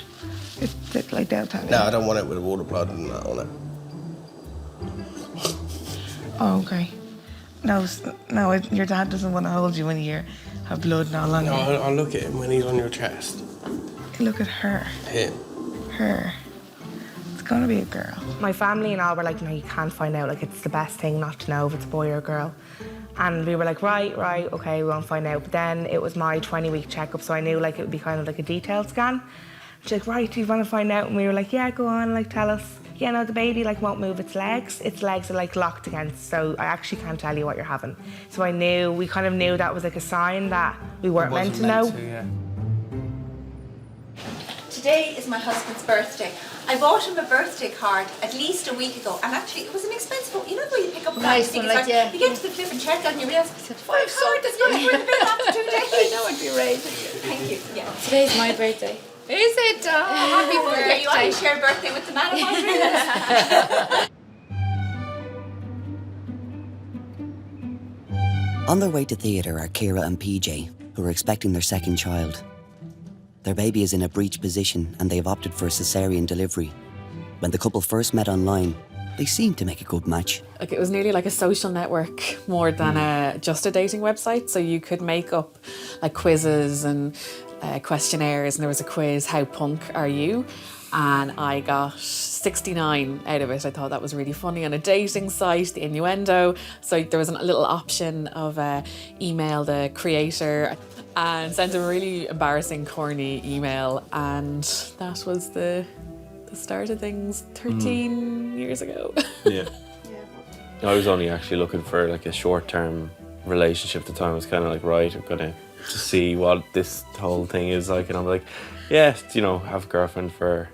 They'll tell you. No, I don't want it with all the blood and that on it. Oh, okay. No, your dad doesn't want to hold you when you have blood and all on you. No, I'll look at him when he's on your chest. Look at her. Him. Her. It's gonna be a girl. My family and all were like, no, you can't find out. It's the best thing not to know if it's a boy or a girl. And we were like, right, okay, we won't find out. But then it was my 20-week checkup, so I knew it would be kind of like a detailed scan. She's like, right, do you want to find out? And we were like, yeah, go on, tell us. Yeah, no, the baby won't move its legs. Its legs are locked against, so I actually can't tell you what you're having. So we kind of knew that was a sign that we weren't meant to know. Today is my husband's birthday. I bought him a birthday card at least a week ago, and actually it was an expensive one. You know where you pick up a Nice thing, one, it's yeah. You get to the flip and check and you realise, my card is going to be in the bill after 2 days. I know, it'd be right. Thank you. Yeah. Today's my birthday. Is it? Oh, happy birthday. You want to share a birthday with the man of my dreams? On their way to theatre are Kira and PJ, who are expecting their second child. Their baby is in a breech position and they have opted for a cesarean delivery. When the couple first met online, they seemed to make a good match. It was nearly like a social network more than just a dating website. So you could make up quizzes and questionnaires, and there was a quiz, how punk are you? And I got 69 out of it. I thought that was really funny. On a dating site, the innuendo. So there was a little option of email the creator and sent a really embarrassing, corny email. And that was the start of things 13 years ago. Yeah. I was only actually looking for a short-term relationship at the time. I was kind of right, I'm gonna just see what this whole thing is like. And I'm like, yeah, have a girlfriend for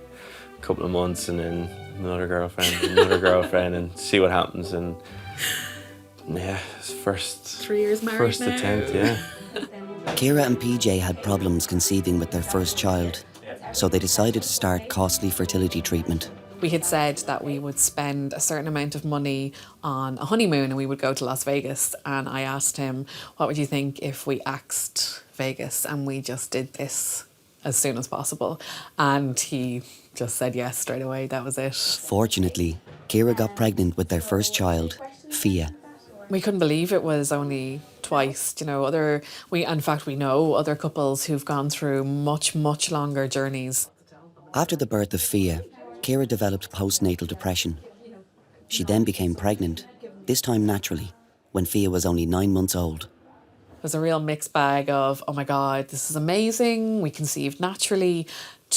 a couple of months and then another girlfriend, and see what happens. And yeah, it's first 3 years married first now. attempt, yeah. Kira and PJ had problems conceiving with their first child, so they decided to start costly fertility treatment. We had said that we would spend a certain amount of money on a honeymoon and we would go to Las Vegas. And I asked him, what would you think if we axed Vegas and we just did this as soon as possible? And he just said yes straight away. That was it. Fortunately, Kira got pregnant with their first child, Fia. We couldn't believe it was only twice. You know, we know other couples who've gone through much, much longer journeys. After the birth of Fia, Kira developed postnatal depression. She then became pregnant, this time naturally, when Fia was only 9 months old. It was a real mixed bag of, oh my God, this is amazing, we conceived naturally,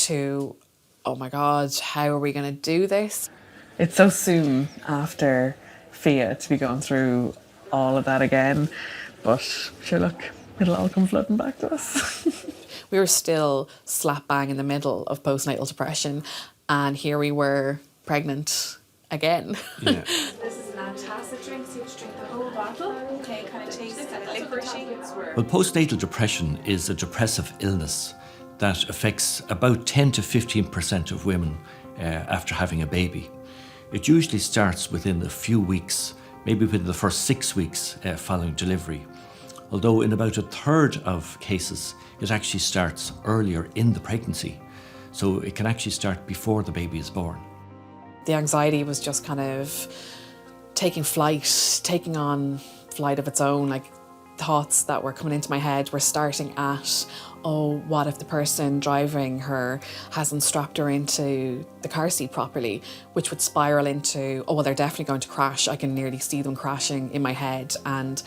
to, oh my God, how are we going to do this? It's so soon after Fia to be going through all of that again, but sure, look, it'll all come flooding back to us. We were still slap bang in the middle of postnatal depression, and here we were pregnant again. Yeah. This is an antacid drink, so you have to drink the whole bottle. Okay, kind of taste the liquidy. Well, postnatal depression is a depressive illness that affects about 10 to 15% of women after having a baby. It usually starts within a few weeks, maybe within the first 6 weeks following delivery. Although in about a third of cases, it actually starts earlier in the pregnancy. So it can actually start before the baby is born. The anxiety was just kind of taking on flight of its own. Like, thoughts that were coming into my head were starting at, oh, what if the person driving her hasn't strapped her into the car seat properly, which would spiral into, oh, well, they're definitely going to crash. I can nearly see them crashing in my head. And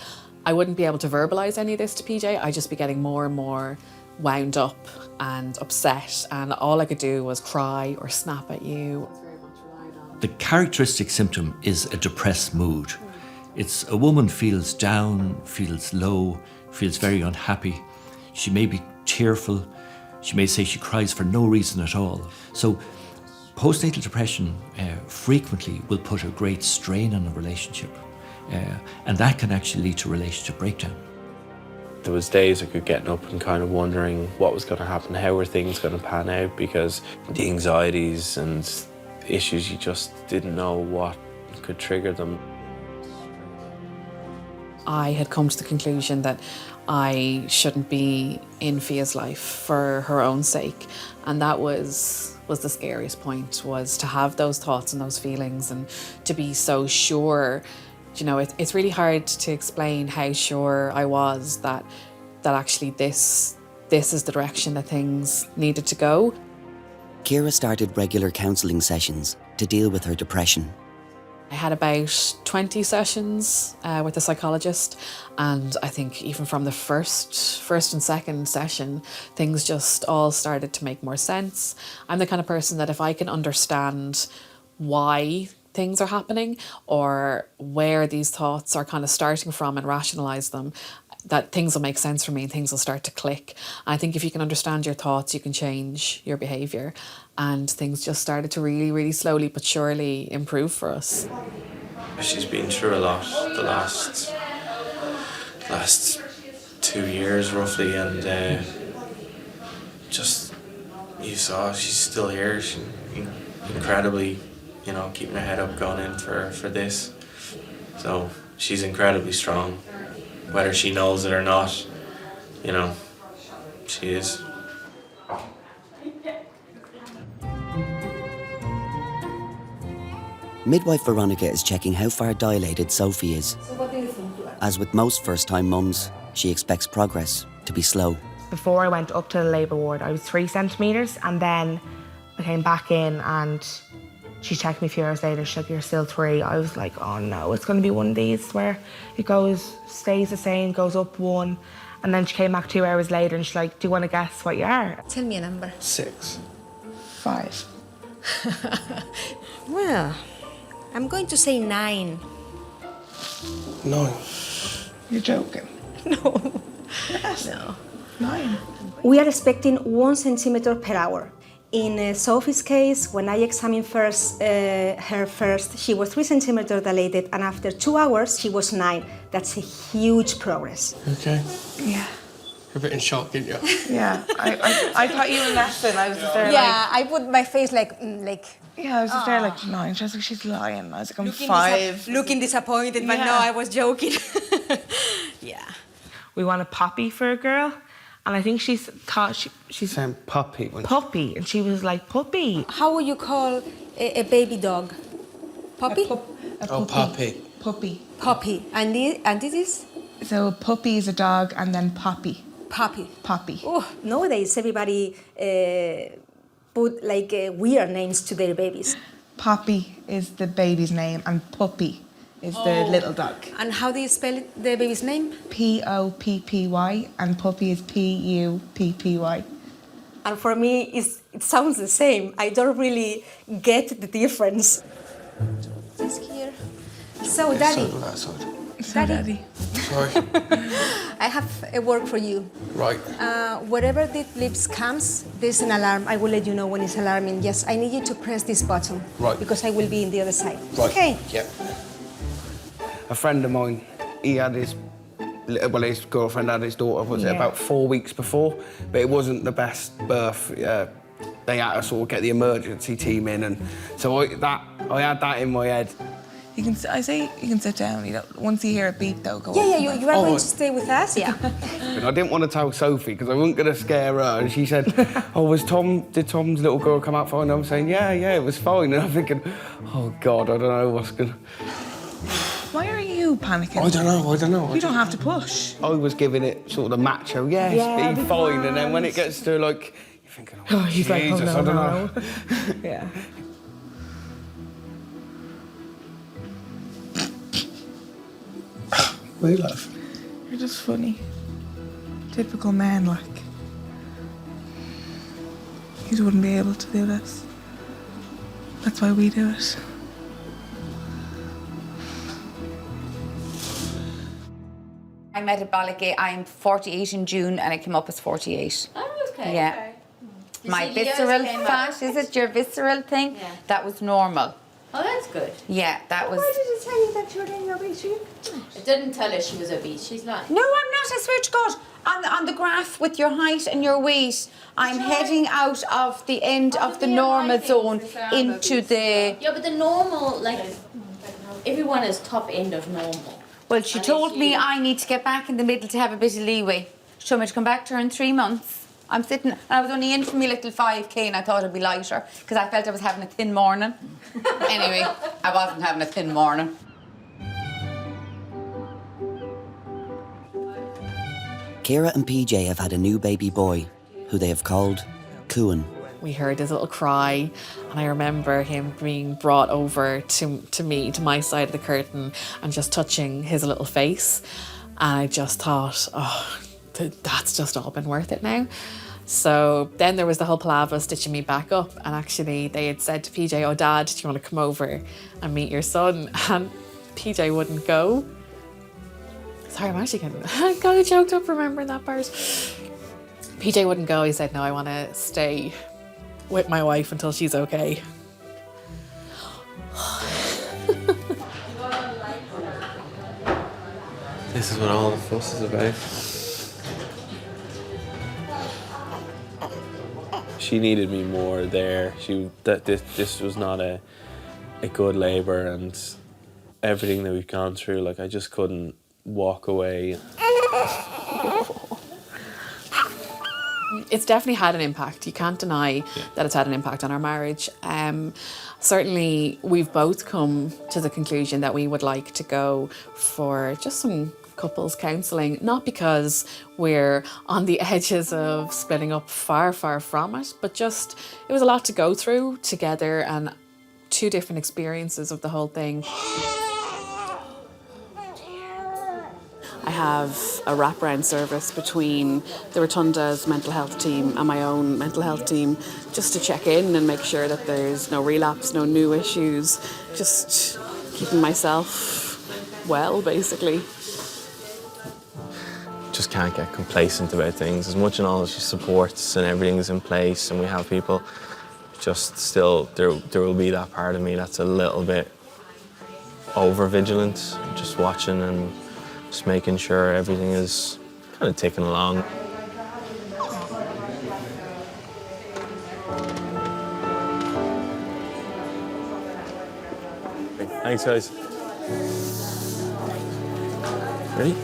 I wouldn't be able to verbalise any of this to PJ. I'd just be getting more and more wound up and upset, and all I could do was cry or snap at you. The characteristic symptom is a depressed mood. It's a woman feels down, feels low, feels very unhappy. She may be tearful. She may say she cries for no reason at all. So postnatal depression frequently will put a great strain on a relationship, and that can actually lead to relationship breakdown. There was days I could get up and kind of wondering what was going to happen, how were things going to pan out, because the anxieties and issues, you just didn't know what could trigger them. I had come to the conclusion that I shouldn't be in Fia's life for her own sake, and that was the scariest point, was to have those thoughts and those feelings and to be so sure. You know, it's really hard to explain how sure I was that actually this is the direction that things needed to go. Kira started regular counselling sessions to deal with her depression. I had about 20 sessions with a psychologist, and I think even from the first and second session, things just all started to make more sense. I'm the kind of person that if I can understand why things are happening or where these thoughts are kind of starting from and rationalise them, that things will make sense for me and things will start to click. I think if you can understand your thoughts, you can change your behaviour, and things just started to really, really slowly but surely improve for us. She's been through a lot the last 2 years roughly, and just, you saw she's still here. She's incredibly, you know, keeping her head up, going in for this. So she's incredibly strong, whether she knows it or not. You know, she is. Midwife Veronica is checking how far dilated Sophie is. As with most first-time mums, she expects progress to be slow. Before I went up to the labour ward, I was 3 centimetres, and then I came back in and she checked me a few hours later. She's like, "You're still 3." I was like, oh no, it's going to be one of these where it stays the same, goes up 1. And then she came back 2 hours later and she's like, "Do you want to guess what you are?" Tell me a number. 6. 5. Well, I'm going to say 9. 9. You're joking? No. Yes. No. 9. We are expecting 1 centimetre per hour. In Sophie's case, when I examined her first, she was 3 centimeters dilated, and after 2 hours, she was 9. That's a huge progress. Okay. Yeah. You're a bit in shock, aren't you? Yeah, I thought you were laughing. I was just there Yeah, I put my face like. Yeah, I was just there like 9. She was like, she's lying. I was like, I'm Looking 5. Looking disappointed, but no, I was joking. Yeah. We want a poppy for a girl, and I think she's saying puppy. Puppy, and she was like puppy. How would you call a baby dog? Puppy? Puppy. Puppy. Puppy. And this is? So puppy is a dog, and then poppy. Poppy. Poppy. Oh, nowadays everybody put like weird names to their babies. Poppy is the baby's name, and puppy is the little dog. And how do you spell the baby's name? Poppy, and puppy is Puppy. And for me, it sounds the same. I don't really get the difference. Just here. So, Daddy. Daddy. Sorry. I have a work for you. Right. Whatever the lips comes, there's an alarm. I will let you know when it's alarming. Yes, I need you to press this button. Right. Because I will be in the other side. Right. Okay. Yeah. A friend of mine, his girlfriend had his daughter, was it about 4 weeks before? But it wasn't the best birth. They had to sort of get the emergency team in, and so I had that in my head. You can sit down. You know, once you hear a beep, though, go. Yeah, you are going to stay with us, yeah. And I didn't want to tell Sophie because I wasn't going to scare her. And she said, "Oh, did Tom's little girl come out fine?" And I'm saying, "Yeah, it was fine." And I'm thinking, "Oh God, I don't know what's going." Why are you panicking? I don't know. You don't have to push. I was giving it sort of the macho, yes, be fine. And then when it gets to like, you're thinking, oh, he's like, Jesus, oh, no, I don't know. Yeah. Why you laugh? You're just funny. Typical man, like. You wouldn't be able to do this. That's why we do it. I'm metabolic. I'm 48 in June, and I came up as 48. Oh, okay. Yeah. Okay. My see the years visceral came fat, up. is it your visceral thing? Yeah. That was normal. Oh, that's good. Yeah, that was. Why did it tell you that you were in obese? It didn't tell her she was obese. She's lying. No, I'm not. I swear to God. On the graph with your height and your weight, I'm heading out of the end of the normal zone into the. Yeah, but the normal, like, everyone is top end of normal. Well, she told me I need to get back in the middle to have a bit of leeway. She told me to come back to her in 3 months. I'm sitting, and I was only in for me little 5K, and I thought I'd be lighter because I felt I was having a thin morning. Anyway, I wasn't having a thin morning. Ciara and PJ have had a new baby boy, who they have called Cuan. We heard his little cry, and I remember him being brought over to me, to my side of the curtain, and just touching his little face. And I just thought, oh, that's just all been worth it now. So then there was the whole palaver of stitching me back up, and actually they had said to PJ, "Oh, Dad, do you want to come over and meet your son?" And PJ wouldn't go. Sorry, I'm actually kind of choked up remembering that part. PJ wouldn't go. He said, "No, I want to stay with my wife until she's okay." This is what all the fuss is about. She needed me more there. This was not a good labour, and everything that we've gone through, like, I just couldn't walk away. It's definitely had an impact. You can't deny that it's had an impact on our marriage. Certainly, we've both come to the conclusion that we would like to go for just some couples counselling, not because we're on the edges of splitting up, far from it, but just it was a lot to go through together and 2 different experiences of the whole thing. I have a wraparound service between the Rotunda's mental health team and my own mental health team, just to check in and make sure that there's no relapse, no new issues, just keeping myself well, basically. Just can't get complacent about things. As much and all as she supports and everything's in place and we have people just still, there will be that part of me that's a little bit over-vigilant, just watching and just making sure everything is kind of ticking along. Thanks, guys. Ready?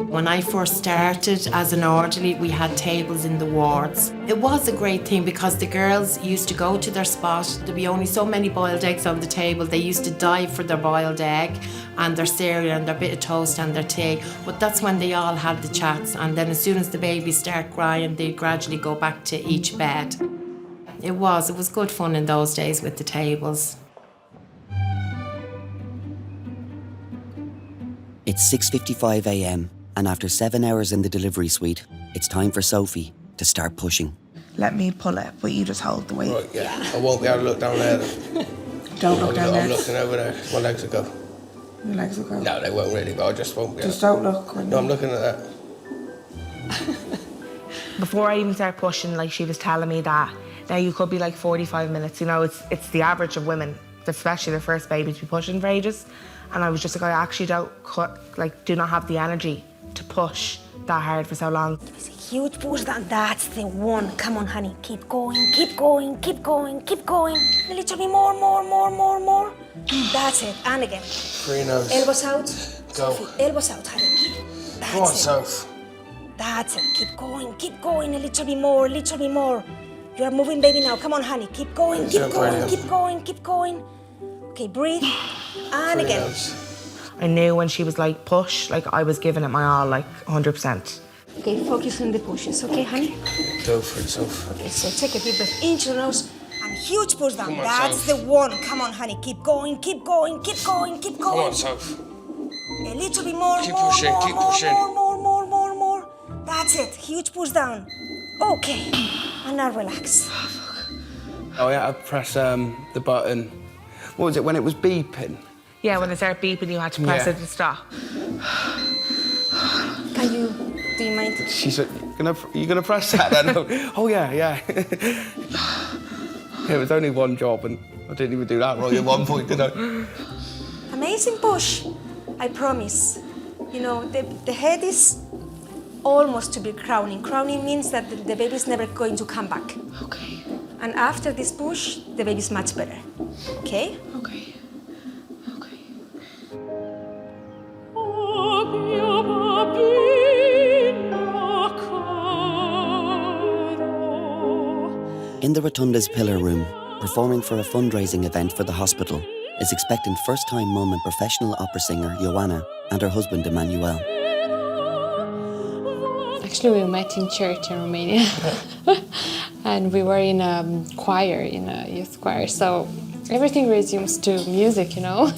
When I first started as an orderly, we had tables in the wards. It was a great thing because the girls used to go to their spot. There'd be only so many boiled eggs on the table. They used to dive for their boiled egg and their cereal and their bit of toast and their tea. But that's when they all had the chats. And then as soon as the babies start crying, they gradually go back to each bed. It was good fun in those days with the tables. It's 6:55 a.m. and after 7 hours in the delivery suite, it's time for Sophie to start pushing. Let me pull it, but you just hold the weight. Right, yeah. I won't be able to look down there then. Don't look down there. I'm looking over there. My legs will go. Your legs will go? No, they won't really, but I just won't be able. Just don't look. No, I'm looking at that. Before I even started pushing, like she was telling me that now you could be like 45 minutes. You know, it's the average of women, especially their first baby, to be pushing for ages. And I was just like, I actually do not have the energy to push that hard for so long. Huge push, that's the one. Come on, honey, keep going, keep going, keep going, keep going. A little bit more. That's it, and again. Free nose. Elbows out. Go. Sophie, elbows out, honey. That's Go on, it. Soph. That's it, keep going, a little bit more. You're moving, baby, now. Come on, honey, keep going, keep going. Okay, breathe, and again. Nose. I knew when she was like, push, like I was giving it my all, like 100%. Okay, focus on the pushes, okay, honey? Go for it, Soph. Okay, so take a deep breath into the nose and huge push down. Come on, That's Soph. the one. Come on, honey, keep going. Come on, Soph. A little bit more, Keep more, pushing, more, keep more, pushing. more. That's it, huge push down. Okay, and now relax. Oh yeah, I press the button. What was it, when it was beeping? Yeah, when they start beeping, you had to press Yeah. it to stop. Do you mind? She's like, you gonna press that then? Oh yeah. Yeah, it was only one job and I didn't even do that right at one point, did I? Amazing push, I promise. You know, the head is almost to be crowning. Crowning means that the baby's never going to come back. Okay. And after this push, the baby's much better. Okay? Okay. In the Rotunda's pillar room, performing for a fundraising event for the hospital, is expectant first-time mum and professional opera singer Yana and her husband Emanuel. Actually, we met in church in Romania. And we were in a choir, in a youth choir. So everything resumes to music, you know.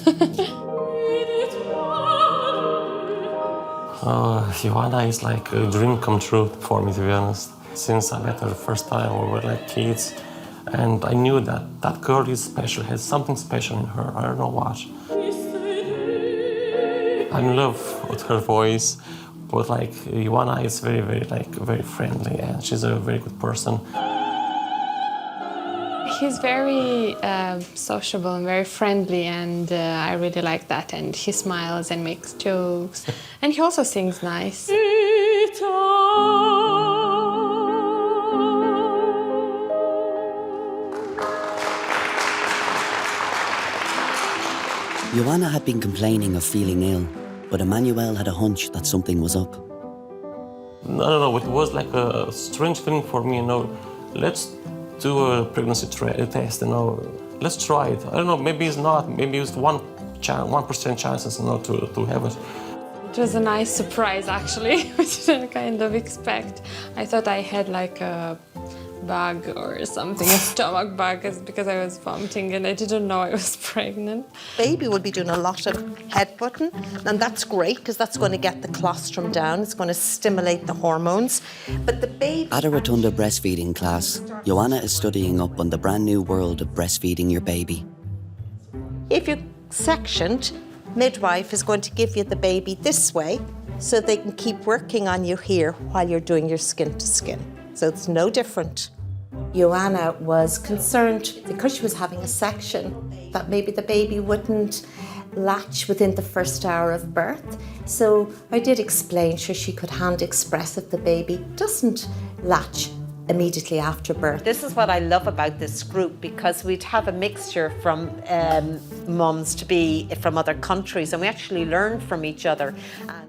Yana is like a dream come true for me, to be honest. Since I met her the first time, we were like kids, and I knew that that girl is special, has something special in her, I don't know what. I'm in love with her voice, but like Yana is very friendly, and she's a very good person. He's very sociable and very friendly, and I really like that. And he smiles and makes jokes, and he also sings nice. Yana had been complaining of feeling ill, but Emanuel had a hunch that something was up. No, it was like a strange feeling for me, you know. Let's do a pregnancy test, you know. Let's try it. I don't know, maybe it's not, maybe it's 1% chances, you know, to have it. It was a nice surprise, actually, which I didn't kind of expect. I thought I had like a bug or something, a stomach bug, because I was vomiting and I didn't know I was pregnant. Baby will be doing a lot of headbutting, and that's great because that's going to get the colostrum down. It's going to stimulate the hormones. But the baby... At a Rotunda breastfeeding class, Yana is studying up on the brand new world of breastfeeding your baby. If you sectioned, midwife is going to give you the baby this way so they can keep working on you here while you're doing your skin to skin. So it's no different. Yana was concerned because she was having a section that maybe the baby wouldn't latch within the first hour of birth. So I did explain to her she could hand express if the baby doesn't latch immediately after birth. This is what I love about this group, because we'd have a mixture from mums to be from other countries, and we actually learn from each other.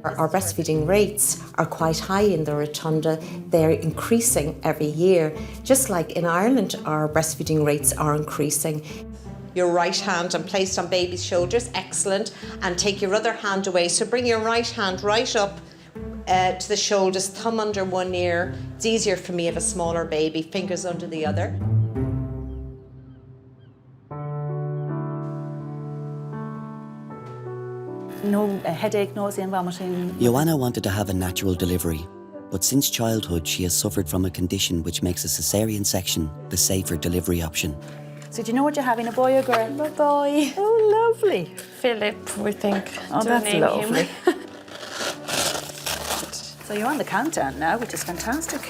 Our breastfeeding rates are quite high in the Rotunda. They're increasing every year. Just like in Ireland, our breastfeeding rates are increasing. Your right hand and placed on baby's shoulders, excellent. And take your other hand away. So bring your right hand right up to the shoulders, thumb under one ear. It's easier for me if a smaller baby, fingers under the other. No headache, nausea and vomiting. Yana wanted to have a natural delivery, but since childhood she has suffered from a condition which makes a cesarean section the safer delivery option. So do you know what you're having, a boy or girl? A boy. Oh, lovely. Philip, we think. Oh, to that's name lovely. him. So you're on the countdown now, which is fantastic.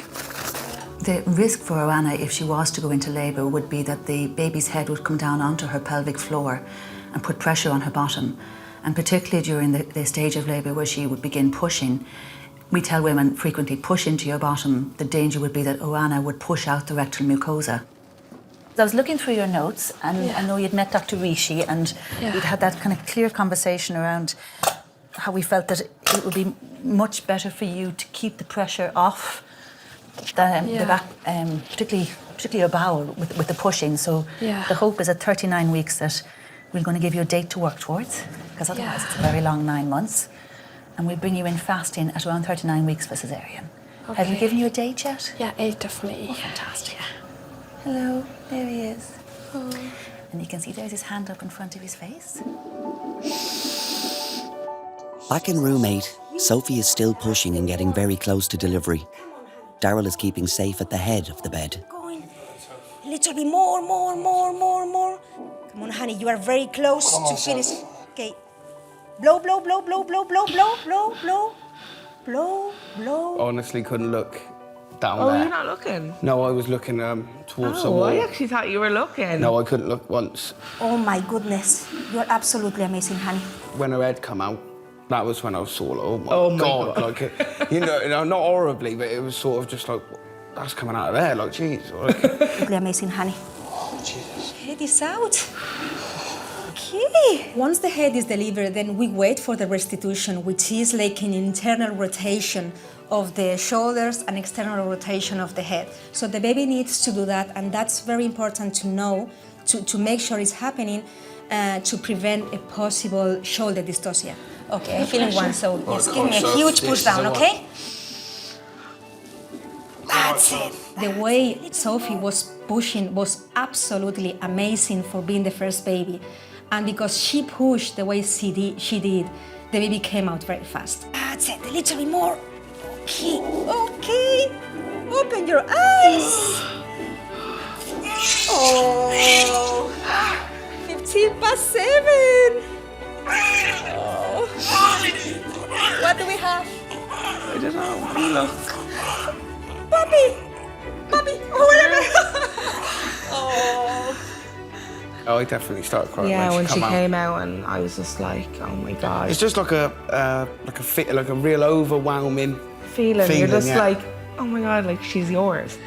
The risk for Yana, if she was to go into labour, would be that the baby's head would come down onto her pelvic floor and put pressure on her bottom. And particularly during the stage of labour where she would begin pushing, we tell women frequently, push into your bottom. The danger would be that Yana would push out the rectal mucosa. I was looking through your notes, and I know you'd met Dr. Rishi, and we'd had that kind of clear conversation around how we felt that it would be much better for you to keep the pressure off the back, particularly your bowel with the pushing. So the hope is at 39 weeks that we're going to give you a date to work towards, because otherwise it's a very long 9 months. And we'll bring you in fasting at around 39 weeks for cesarean. Okay. Have you given you a date yet? Yeah, 8th of May. Oh, fantastic. Hello, there he is. Oh. And you can see there's his hand up in front of his face. Back in room 8, Sophie is still pushing and getting very close to delivery. Daryl is keeping safe at the head of the bed. Going a little bit more. Come on, honey, you are very close to finish. Okay. Blow. Honestly, couldn't look down Oh, there. you're not looking? No, I was looking towards the Oh, wall. I actually thought you were looking. No, I couldn't look once. Oh my goodness, you are absolutely amazing, honey. When her head come out, that was when I was sort of, Oh my my God. God. Like, not horribly, but it was sort of just like, that's coming out of there, like, jeez. Like, Absolutely amazing, honey. oh, Jesus. Head is out. Okay. Once the head is delivered, then we wait for the restitution, which is like an internal rotation of the shoulders and external rotation of the head. So the baby needs to do that, and that's very important to know, to make sure it's happening, to prevent a possible shoulder dystocia. Okay, I'm feeling one, so just give me a huge push down, okay? That's it. The way Sophie was pushing was absolutely amazing for being the first baby. And because she pushed the way she did, the baby came out very fast. That's it, a little bit more. Okay. Open your eyes. Oh, 15 past 7. Oh. What do we have? I don't know. Look. Puppy, oh. Oh, I definitely started crying Yeah, when she out. came out, and I was just like, oh my God. It's just like a real overwhelming feeling. You're just yeah. like, oh my God, like she's yours.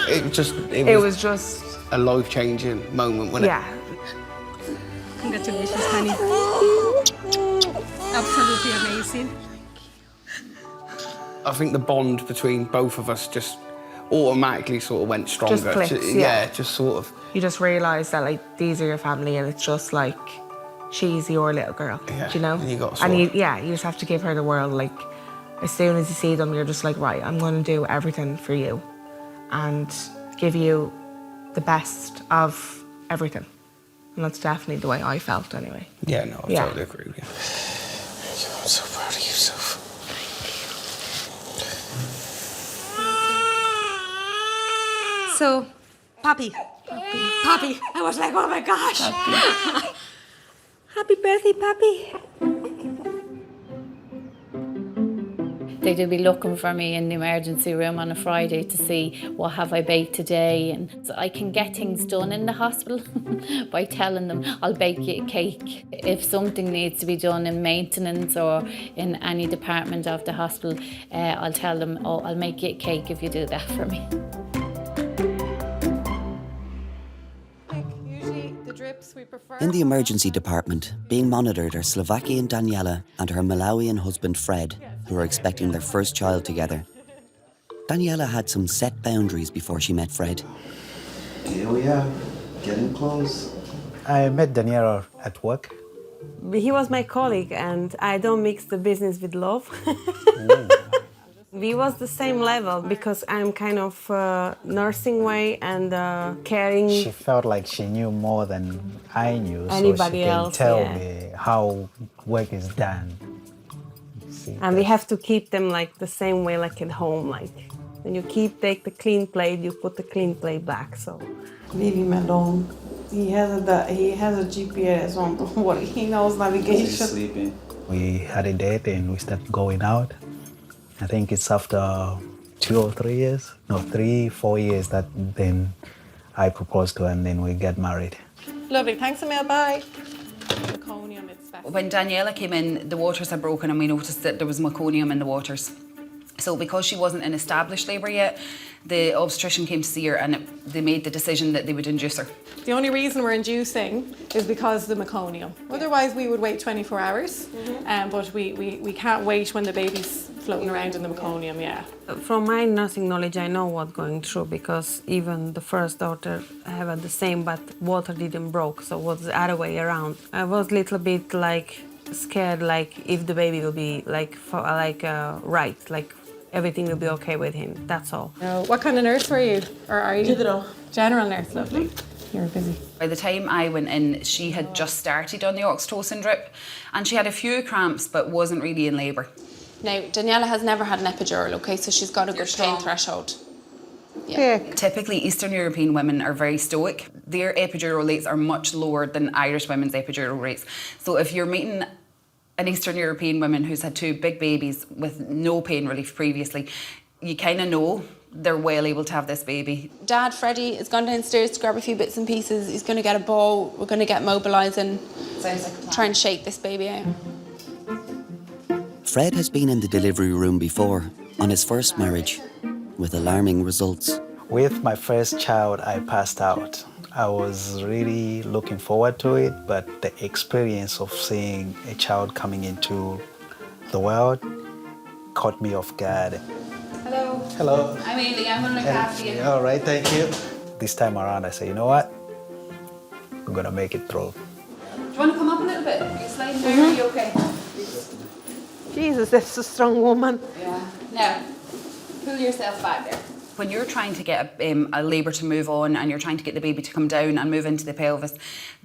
It was just a life-changing moment, wasn't yeah. Congratulations, honey. Absolutely amazing. I think the bond between both of us just automatically sort of went stronger. Just clicks, yeah, just sort of. You just realise that like these are your family, and it's just like she's your little girl. Yeah, Do you know? and you got you just have to give her the world. Like as soon as you see them, you're just like, right, I'm going to do everything for you, and give you the best of everything. And that's definitely the way I felt, anyway. Yeah, no, I totally agree with you. I'm so proud of you, Soph. So, Papi, Puppy. I was like, oh my gosh. Happy birthday, puppy. They'd be looking for me in the emergency room on a Friday to see what have I baked today, and so I can get things done in the hospital by telling them I'll bake you a cake. If something needs to be done in maintenance or in any department of the hospital, I'll tell them, oh, I'll make you a cake if you do that for me. In the emergency department, being monitored are Slovakian Daniela and her Malawian husband Fred, who are expecting their first child together. Daniela had some set boundaries before she met Fred. Here we are, getting close. I met Daniela at work. He was my colleague, and I don't mix the business with love. We was the same level because I'm kind of nursing way and caring. She felt like she knew more than I knew, Anybody so else, she can tell yeah. me how work is done. And we have to keep them like the same way, like at home. Like when you take the clean plate, you put the clean plate back. So leave him alone. He has a GPS on the water. He knows navigation. He's sleeping. We had a date and we started going out. I think it's after 2 or 3 years, no, 3, 4 years that then I proposed to her and then we get married. Lovely, thanks Emil, bye. When Daniela came in, the waters had broken and we noticed that there was meconium in the waters. So because she wasn't in established labour yet, the obstetrician came to see her and they made the decision that they would induce her. The only reason we're inducing is because of the meconium. Otherwise, we would wait 24 hours, but we can't wait when the baby's floating around in the meconium, yeah. from my nursing knowledge, I know what's going through because even the first daughter had the same, but water didn't broke, so it was the other way around. I was a little bit like scared, like if the baby will be like right, like everything will be okay with him. That's all. What kind of nurse were you, or are you? General nurse, lovely. You're busy. By the time I went in, she had just started on the oxytocin drip and she had a few cramps but wasn't really in labour. Now, Daniela has never had an epidural, okay, so she's got a good pain threshold. Yeah. Typically, Eastern European women are very stoic. Their epidural rates are much lower than Irish women's epidural rates. So if you're meeting an Eastern European woman who's had 2 big babies with no pain relief previously, you kind of know they're well able to have this baby. Dad, Freddie, has gone downstairs to grab a few bits and pieces. He's going to get a ball. We're going to get mobilising. Sounds like a plan. Try and shake this baby out. Fred has been in the delivery room before, on his first marriage, with alarming results. With my first child, I passed out. I was really looking forward to it, but the experience of seeing a child coming into the world caught me off guard. Hello. Hello. I'm Millie. I'm going to look after you. All right, thank you. This time around, I say, you know what? I'm going to make it through. Do you want to come up a little bit? Are you sliding down? Are you okay? Jesus, that's a strong woman. Yeah. Now, pull yourself back there. When you're trying to get a labour to move on and you're trying to get the baby to come down and move into the pelvis,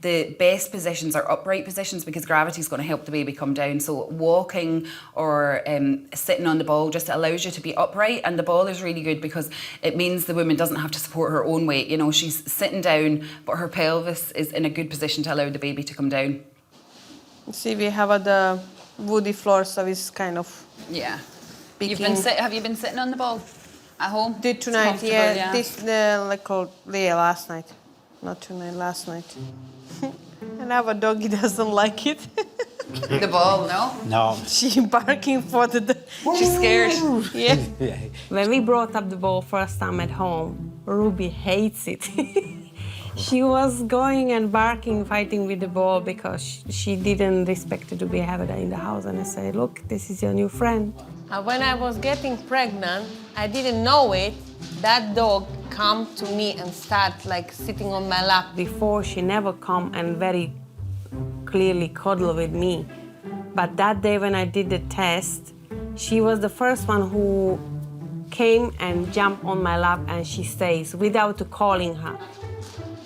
the best positions are upright positions because gravity is going to help the baby come down. So walking or sitting on the ball just allows you to be upright, and the ball is really good because it means the woman doesn't have to support her own weight. You know, she's sitting down, but her pelvis is in a good position to allow the baby to come down. See, we have the woody floor, so it's kind of... Yeah. Have you been sitting on the ball? At home? Did tonight, yeah. This last night. Not tonight, last night. And our doggy doesn't like it. The ball, no? No. She barking for the... She's scared. Yeah. When we brought up the ball first time at home, Ruby hates it. She was going and barking, fighting with the ball because she didn't expect to be having it in the house. And I said, look, this is your new friend. When I was getting pregnant, I didn't know it. That dog come to me and start like sitting on my lap. Before, she never come and very clearly cuddle with me. But that day when I did the test, she was the first one who came and jumped on my lap and she stays without calling her.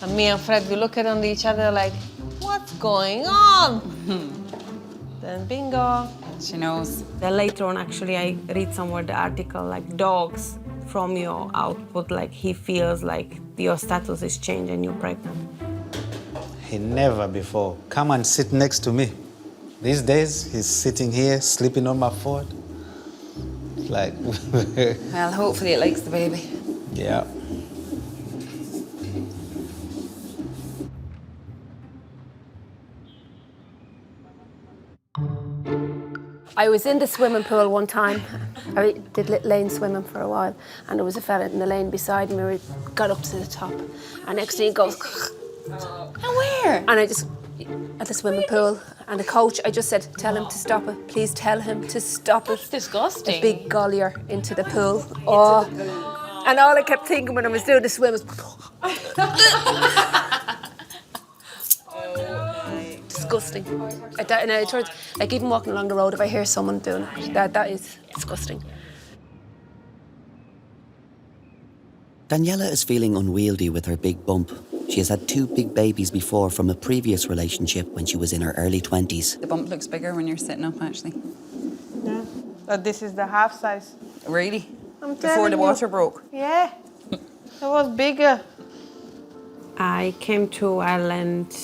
And me and Fred, we look at each other like, what's going on? Then bingo. She knows. Then later on, actually, I read somewhere the article like dogs from your output, like he feels like your status is changed and you're pregnant? He never before come and sit next to me. These days, he's sitting here, sleeping on my foot. Like, Well, hopefully it likes the baby. yeah. I was in the swimming pool one time. I did lane swimming for a while, and there was a fella in the lane beside me. We got up to the top, and next thing he goes, And where? And I just, at the swimming pool, and the coach, I just said, tell him to stop it. Please tell him to stop it. That's disgusting. A big gullier into the pool. Oh. And all I kept thinking when I was doing the swim was, disgusting. And I tried, like even walking along the road, if I hear someone doing it, that is disgusting. Daniela is feeling unwieldy with her big bump. She has had 2 big babies before from a previous relationship when she was in her early 20s. The bump looks bigger when you're sitting up, actually. Yeah. But this is the half size. Really? I'm Before telling the you. water broke? Yeah. It was bigger. I came to Ireland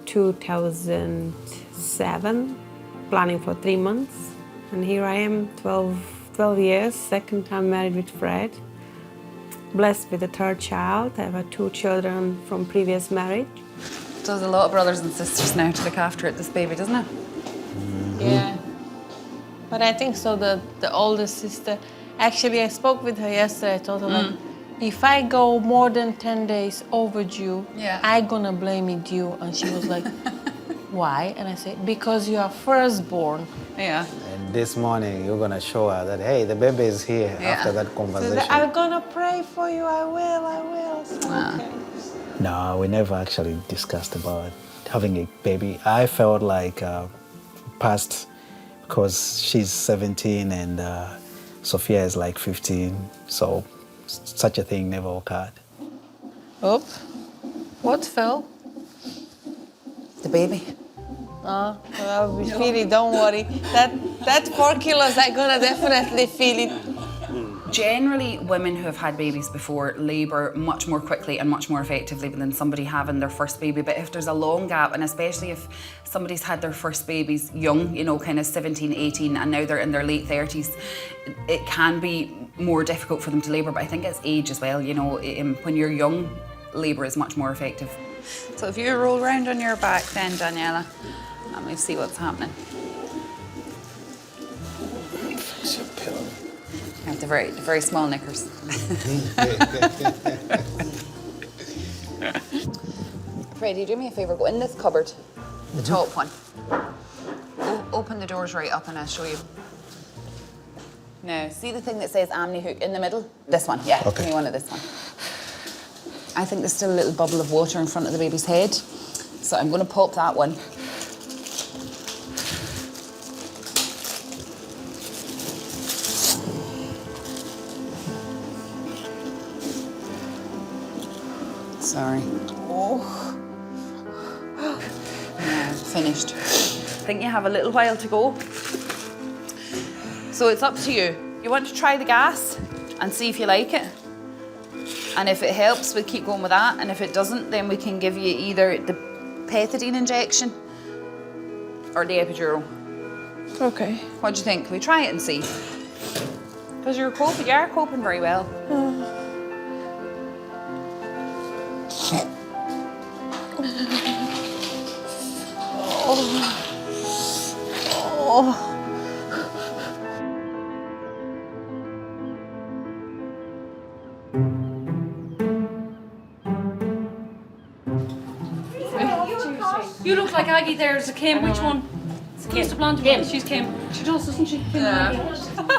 2007, planning for 3 months. And here I am, 12 years, second time married with Fred. Blessed with a 3rd child. I have had 2 children from previous marriage. So there's a lot of brothers and sisters now to look after this baby, doesn't it? Yeah. But I think so, the oldest sister, actually I spoke with her yesterday, I told her like, if I go more than 10 days overdue, I'm gonna blame it you. And she was like, why? And I said, because you are firstborn. Yeah. And this morning, you're gonna show her that, hey, the baby is here after that conversation. So I'm gonna pray for you, I will. So, okay. No, we never actually discussed about having a baby. I felt like past, because she's 17 and Sophia is like 15, so such a thing never occurred. Oh, what fell? The baby. I'll be feeling, don't worry. That 4 kilos, I'm gonna definitely feel it. Generally, women who have had babies before labour much more quickly and much more effectively than somebody having their first baby. But if there's a long gap, and especially if somebody's had their first babies young, you know, kind of 17, 18, and now they're in their late 30s, it can be more difficult for them to labour. But I think it's age as well, you know. When you're young, labour is much more effective. So if you roll around on your back then, Daniela, and we'll see what's happening. Fix your pillow. Yeah, the very small knickers. Freddie, do me a favour, go in this cupboard, the top one. Open the doors right up and I'll show you. Now, see the thing that says amni hook in the middle? This one, yeah, Okay. give me one of this one. I think there's still a little bubble of water in front of the baby's head, so I'm going to pop that one. Sorry. Oh. Yeah, finished. I think you have a little while to go. So it's up to you. You want to try the gas and see if you like it? And if it helps, we'll keep going with that. And if it doesn't, then we can give you either the pethidine injection or the epidural. Okay. What do you think? Can we try it and see? Because you are coping very well. You look like Aggie there as a Kim. Which one? Who's the blonde one? She's Kim. She does, doesn't she? Yeah.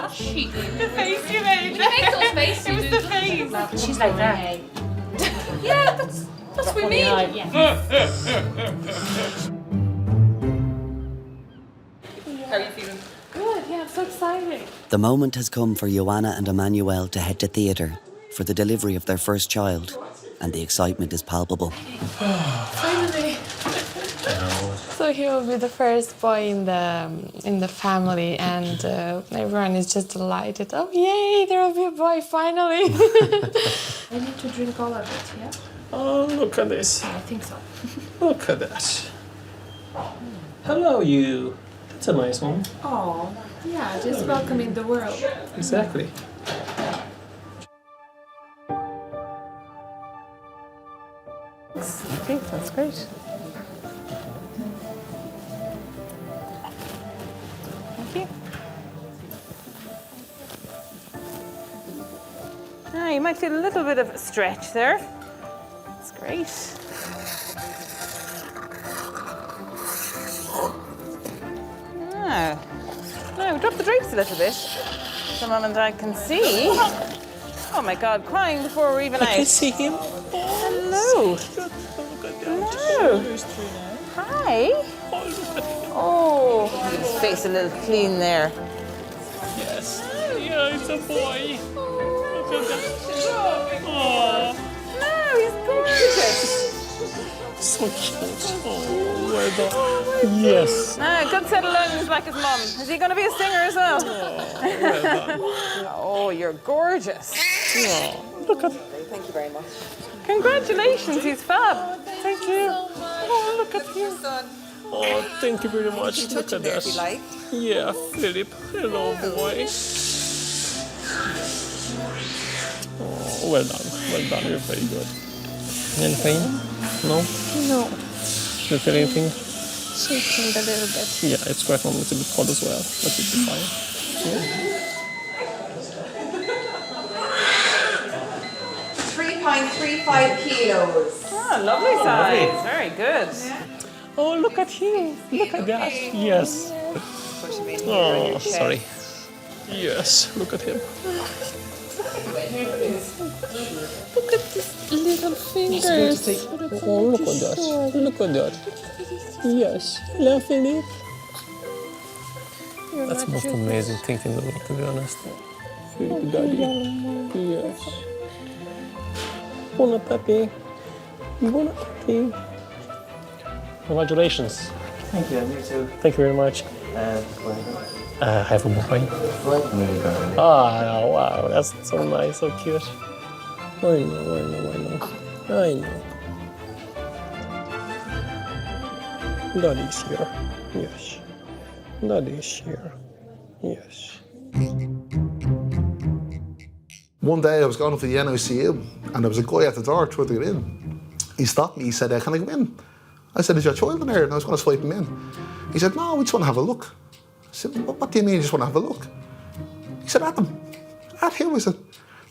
She. The face you made. You make those faces. It was the face. She's like that. Yeah, that's what we mean. How are you feeling? Good, yeah, I'm so excited. The moment has come for Yana and Emanuel to head to theatre for the delivery of their first child, and the excitement is palpable. Finally. So So he will be the first boy in the family, and everyone is just delighted. Oh yay! There will be a boy finally. I need to drink all of it, yeah? Oh, look at this. I think so. Look at that. Hello, you. That's a nice one. Oh, yeah, just welcoming the world. Exactly. Okay, that's great. Thank you. Ah, you might feel a little bit of a stretch there. That's great. Now, drop the drapes a little bit so Mum and Dad can see. Oh my God, crying before we're even out. I can see him. Hello. Hello. Hi. Oh, his face a little clean there. Yes. Yeah, it's a boy. Look at that. Oh. No, he's gorgeous. So cute. Oh, well done. Yes. Ah, good set of lungs like his mum. Is he going to be a singer as well? Well done. Oh, you're gorgeous. Oh, look at. Thank you very much. Congratulations, he's fab. Thank you. Oh, look at him. Oh, thank you very much. Look at that. Yeah, Philip. Hello, boy. Oh, well done. Well done. You're very good. Any pain? No? No. Do you feel anything? Shaking a little bit. Yeah, it's quite normal. It's a bit cold as well, but you'll be fine. Yeah. 3.35 kilos. Oh, lovely size. Very good. Oh, look at him. Look at that. Yes. Oh, sorry. Yes, look at him. Look at these little fingers. Oh, look at that. Look at that. Yes. La Philippe. That's the most amazing thing in the world, to be honest. Daddy. Yes. Bon appétit. Bon appétit. Congratulations. Thank you, you too. Thank you very much. I have a boy. Ah, wow, that's so nice, so cute. I know. Daddy's here. Yes. Daddy's here. Yes. One day I was going up to the NOCU and there was a guy at the door trying to get in. He stopped me, he said, can I come in? I said, is your child in there? And I was going to swipe him in. He said, no, we just want to have a look. I said, what do you mean you just want to have a look? He said, at them. At him. I said,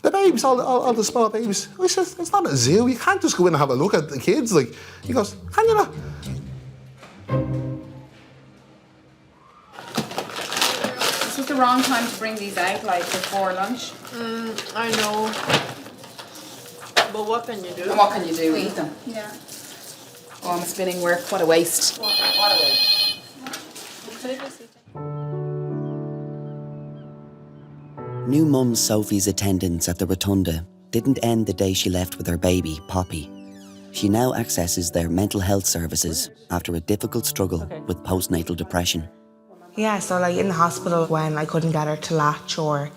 the babies, all the small babies. I said, it's not a zoo. You can't just go in and have a look at the kids. Like, he goes, can you not? This was the wrong time to bring these out, like before lunch. I know. But what can you do? And what can you do? Eat them. Yeah. Oh, I'm spinning work. What a waste. What a waste. New mum Sophie's attendance at the Rotunda didn't end the day she left with her baby, Poppy. She now accesses their mental health services after a difficult struggle with postnatal depression. Yeah, so like in the hospital when I couldn't get her to latch or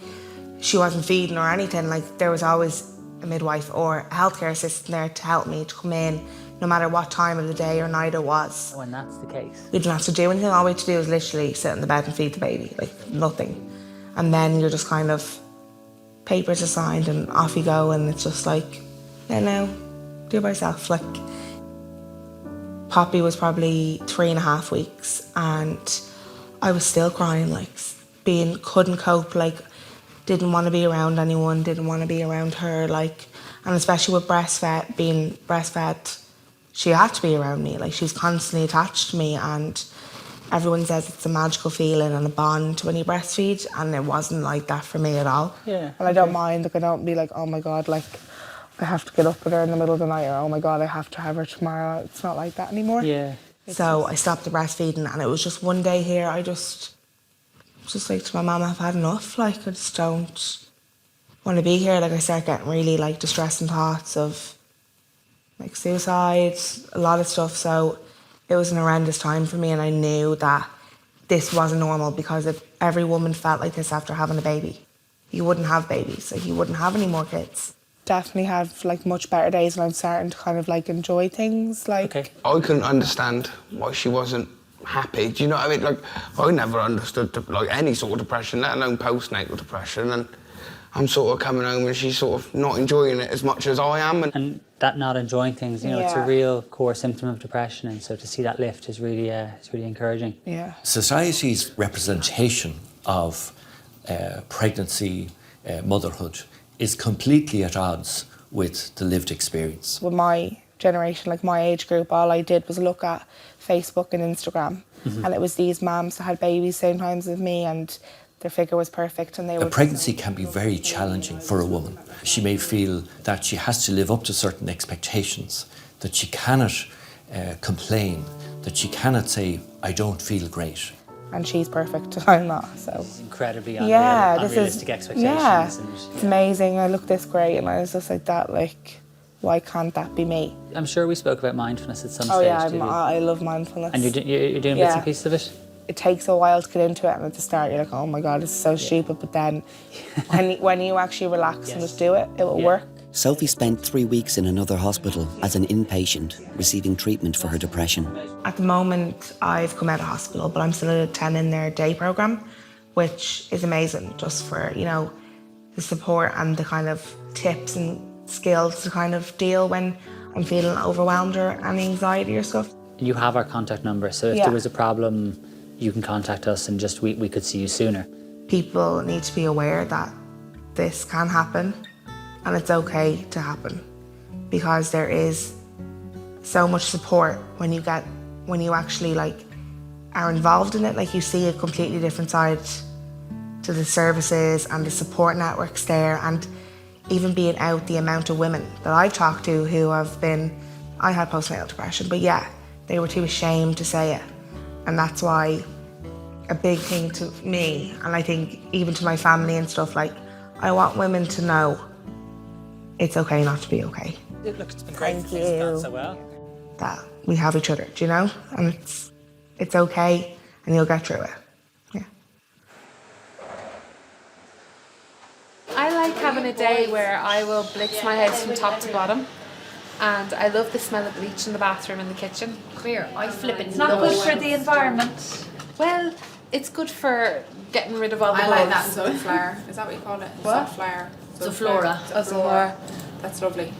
she wasn't feeding or anything, like there was always a midwife or a healthcare assistant there to help me to come in no matter what time of the day or night it was. When that's the case. We didn't have to do anything, all we had to do was literally sit in the bed and feed the baby, like nothing. And then you're just kind of, papers are signed and off you go and it's just like, yeah, no, do it by yourself. Like, Poppy was probably 3.5 weeks and I was still crying, like couldn't cope, like didn't want to be around anyone, didn't want to be around her, like, and especially with being breastfed, she had to be around me, like she was constantly attached to me and everyone says it's a magical feeling and a bond when you breastfeed and it wasn't like that for me at all. Yeah. And I don't mind, like I don't be like, oh my God, like I have to get up with her in the middle of the night or oh my God, I have to have her tomorrow. It's not like that anymore. Yeah. So I stopped the breastfeeding and it was just one day here, I just like to my mum, I've had enough, like I just don't want to be here. Like I start getting really like distressing thoughts of like suicide, a lot of stuff. So It was an horrendous time for me, and I knew that this wasn't normal, because if every woman felt like this after having a baby, you wouldn't have babies, like you wouldn't have any more kids. Definitely have like much better days, and I'm starting to kind of like enjoy things. Like I couldn't understand why she wasn't happy. Do you know what I mean? Like, I never understood like any sort of depression, let alone postnatal depression. And I'm sort of coming home and she's sort of not enjoying it as much as I am. And that not enjoying things, you know, it's a real core symptom of depression, and so to see that lift is really encouraging. Yeah. Society's representation of pregnancy, motherhood, is completely at odds with the lived experience. With my generation, like my age group, all I did was look at Facebook and Instagram, and it was these mums that had babies same times as me, and their figure was perfect, and they were... A pregnancy can be very challenging for a woman. She may feel that she has to live up to certain expectations, that she cannot complain, that she cannot say, I don't feel great. And she's perfect, I'm not, so... Incredibly This unrealistic is, expectations. Yeah, and, it's amazing, I look this great, and I was just like that, like, why can't that be me? I'm sure we spoke about mindfulness at some Oh stage. yeah, I love mindfulness. And you're doing bits and pieces of it? It takes a while to get into it, and at the start you're like, oh my God, this is so stupid, but then when you actually relax and just do it, it will work. Sophie spent 3 weeks in another hospital as an inpatient, receiving treatment for her depression. At the moment, I've come out of hospital, but I'm still attending their day programme, which is amazing, just for, you know, the support and the kind of tips and skills to kind of deal when I'm feeling overwhelmed or any anxiety or stuff. You have our contact number, so if there was a problem, you can contact us and just we could see you sooner. People need to be aware that this can happen, and it's okay to happen, because there is so much support when you actually like are involved in it. Like, you see a completely different side to the services and the support networks there, and even being out, the amount of women that I've talked to who have been, I had postnatal depression, but yeah, they were too ashamed to say it. And that's why a big thing to me, and I think even to my family and stuff, like, I want women to know it's okay not to be okay. Look, it's been great. Thank you. So well. That we have each other, do you know? And it's okay, and you'll get through it. I like having a day where I will blitz my house from top to bottom, and I love the smell of bleach in the bathroom and the kitchen. Come here, I flip it. It's not good for the environment. Well, it's good for getting rid of all the bugs. I like that sunflower. Is that what you call it? What? Sunflower. Zaflora. Zaflora. That's lovely.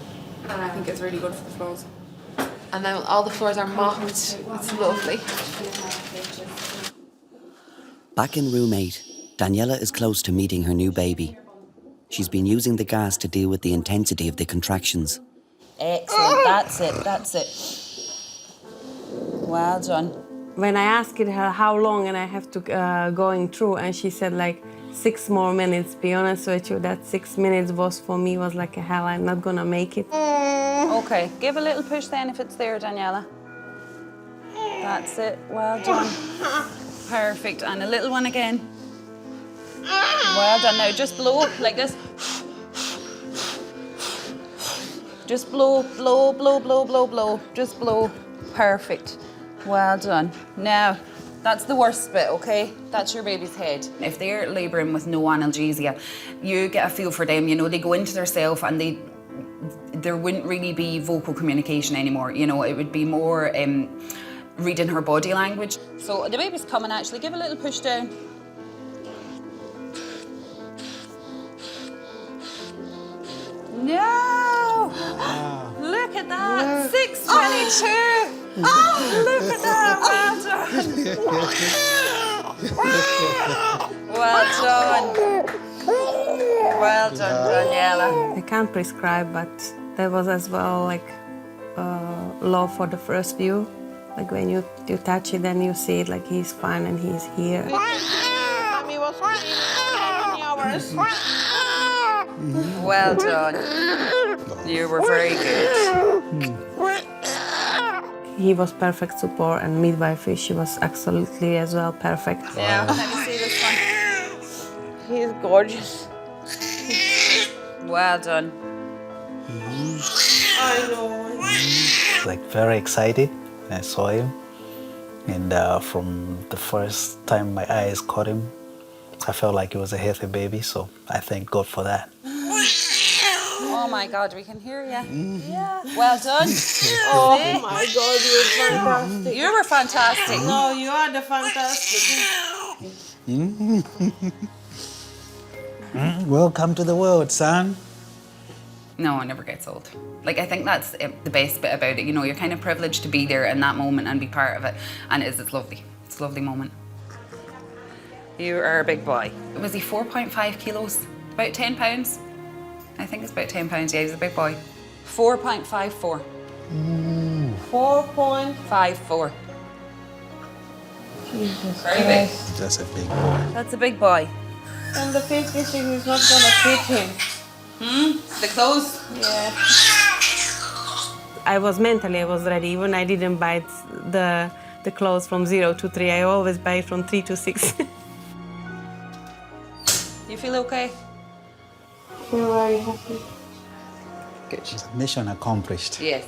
And I think it's really good for the floors. And then all the floors are mopped. It's lovely. Back in room 8, Daniela is close to meeting her new baby. She's been using the gas to deal with the intensity of the contractions. Excellent, that's it. Well done. When I asked her how long and I have to going through, and she said like 6 more minutes. Be honest with you, that 6 minutes was for me was like a hell. I'm not gonna make it. Okay, give a little push then if it's there, Daniela. That's it, well done. Perfect, and a little one again. Well done, now just blow like this. Just blow, blow, blow, blow, blow, blow. Just blow, perfect. Well done. Now, that's the worst bit, okay? That's your baby's head. If they're labouring with no analgesia, you get a feel for them, you know, they go into their self and there wouldn't really be vocal communication anymore, you know, it would be more reading her body language. So the baby's coming actually, give a little push down. No! Wow. Look at that, 6:22. Oh, look at that, well done. Well done, Daniela. I can't prescribe, but there was as well like love for the first view. Like when you touch it, then you see it like he's fine and he's here. Mommy was hours. Well done. You were very good. He was perfect support, and midwifery, she was absolutely as well perfect. Yeah, let me see this one. He's gorgeous. Well done. I know. Like very excited when I saw him. And from the first time my eyes caught him, I felt like it was a healthy baby, so I thank God for that. Oh my God, we can hear you. Yeah. Well done. Oh my God, you were fantastic. You were fantastic. No, you are the fantastic. Welcome to the world, son. No, it never gets old. Like, I think that's the best bit about it. You know, you're kind of privileged to be there in that moment and be part of it. And it's lovely. It's a lovely moment. You are a big boy. Was he 4.5 kilos? About 10 pounds? I think it's about 10 pounds. Yeah, he's a big boy. 4.54. 4.54. Jesus Christ. That's a big boy. That's a big boy. And the 56 is not gonna fit him. The clothes? Yeah. I was ready. Even I didn't buy the clothes from 0 to 3. I always buy it from 3 to 6. You feel okay? I feel very happy. Mission accomplished. Yes.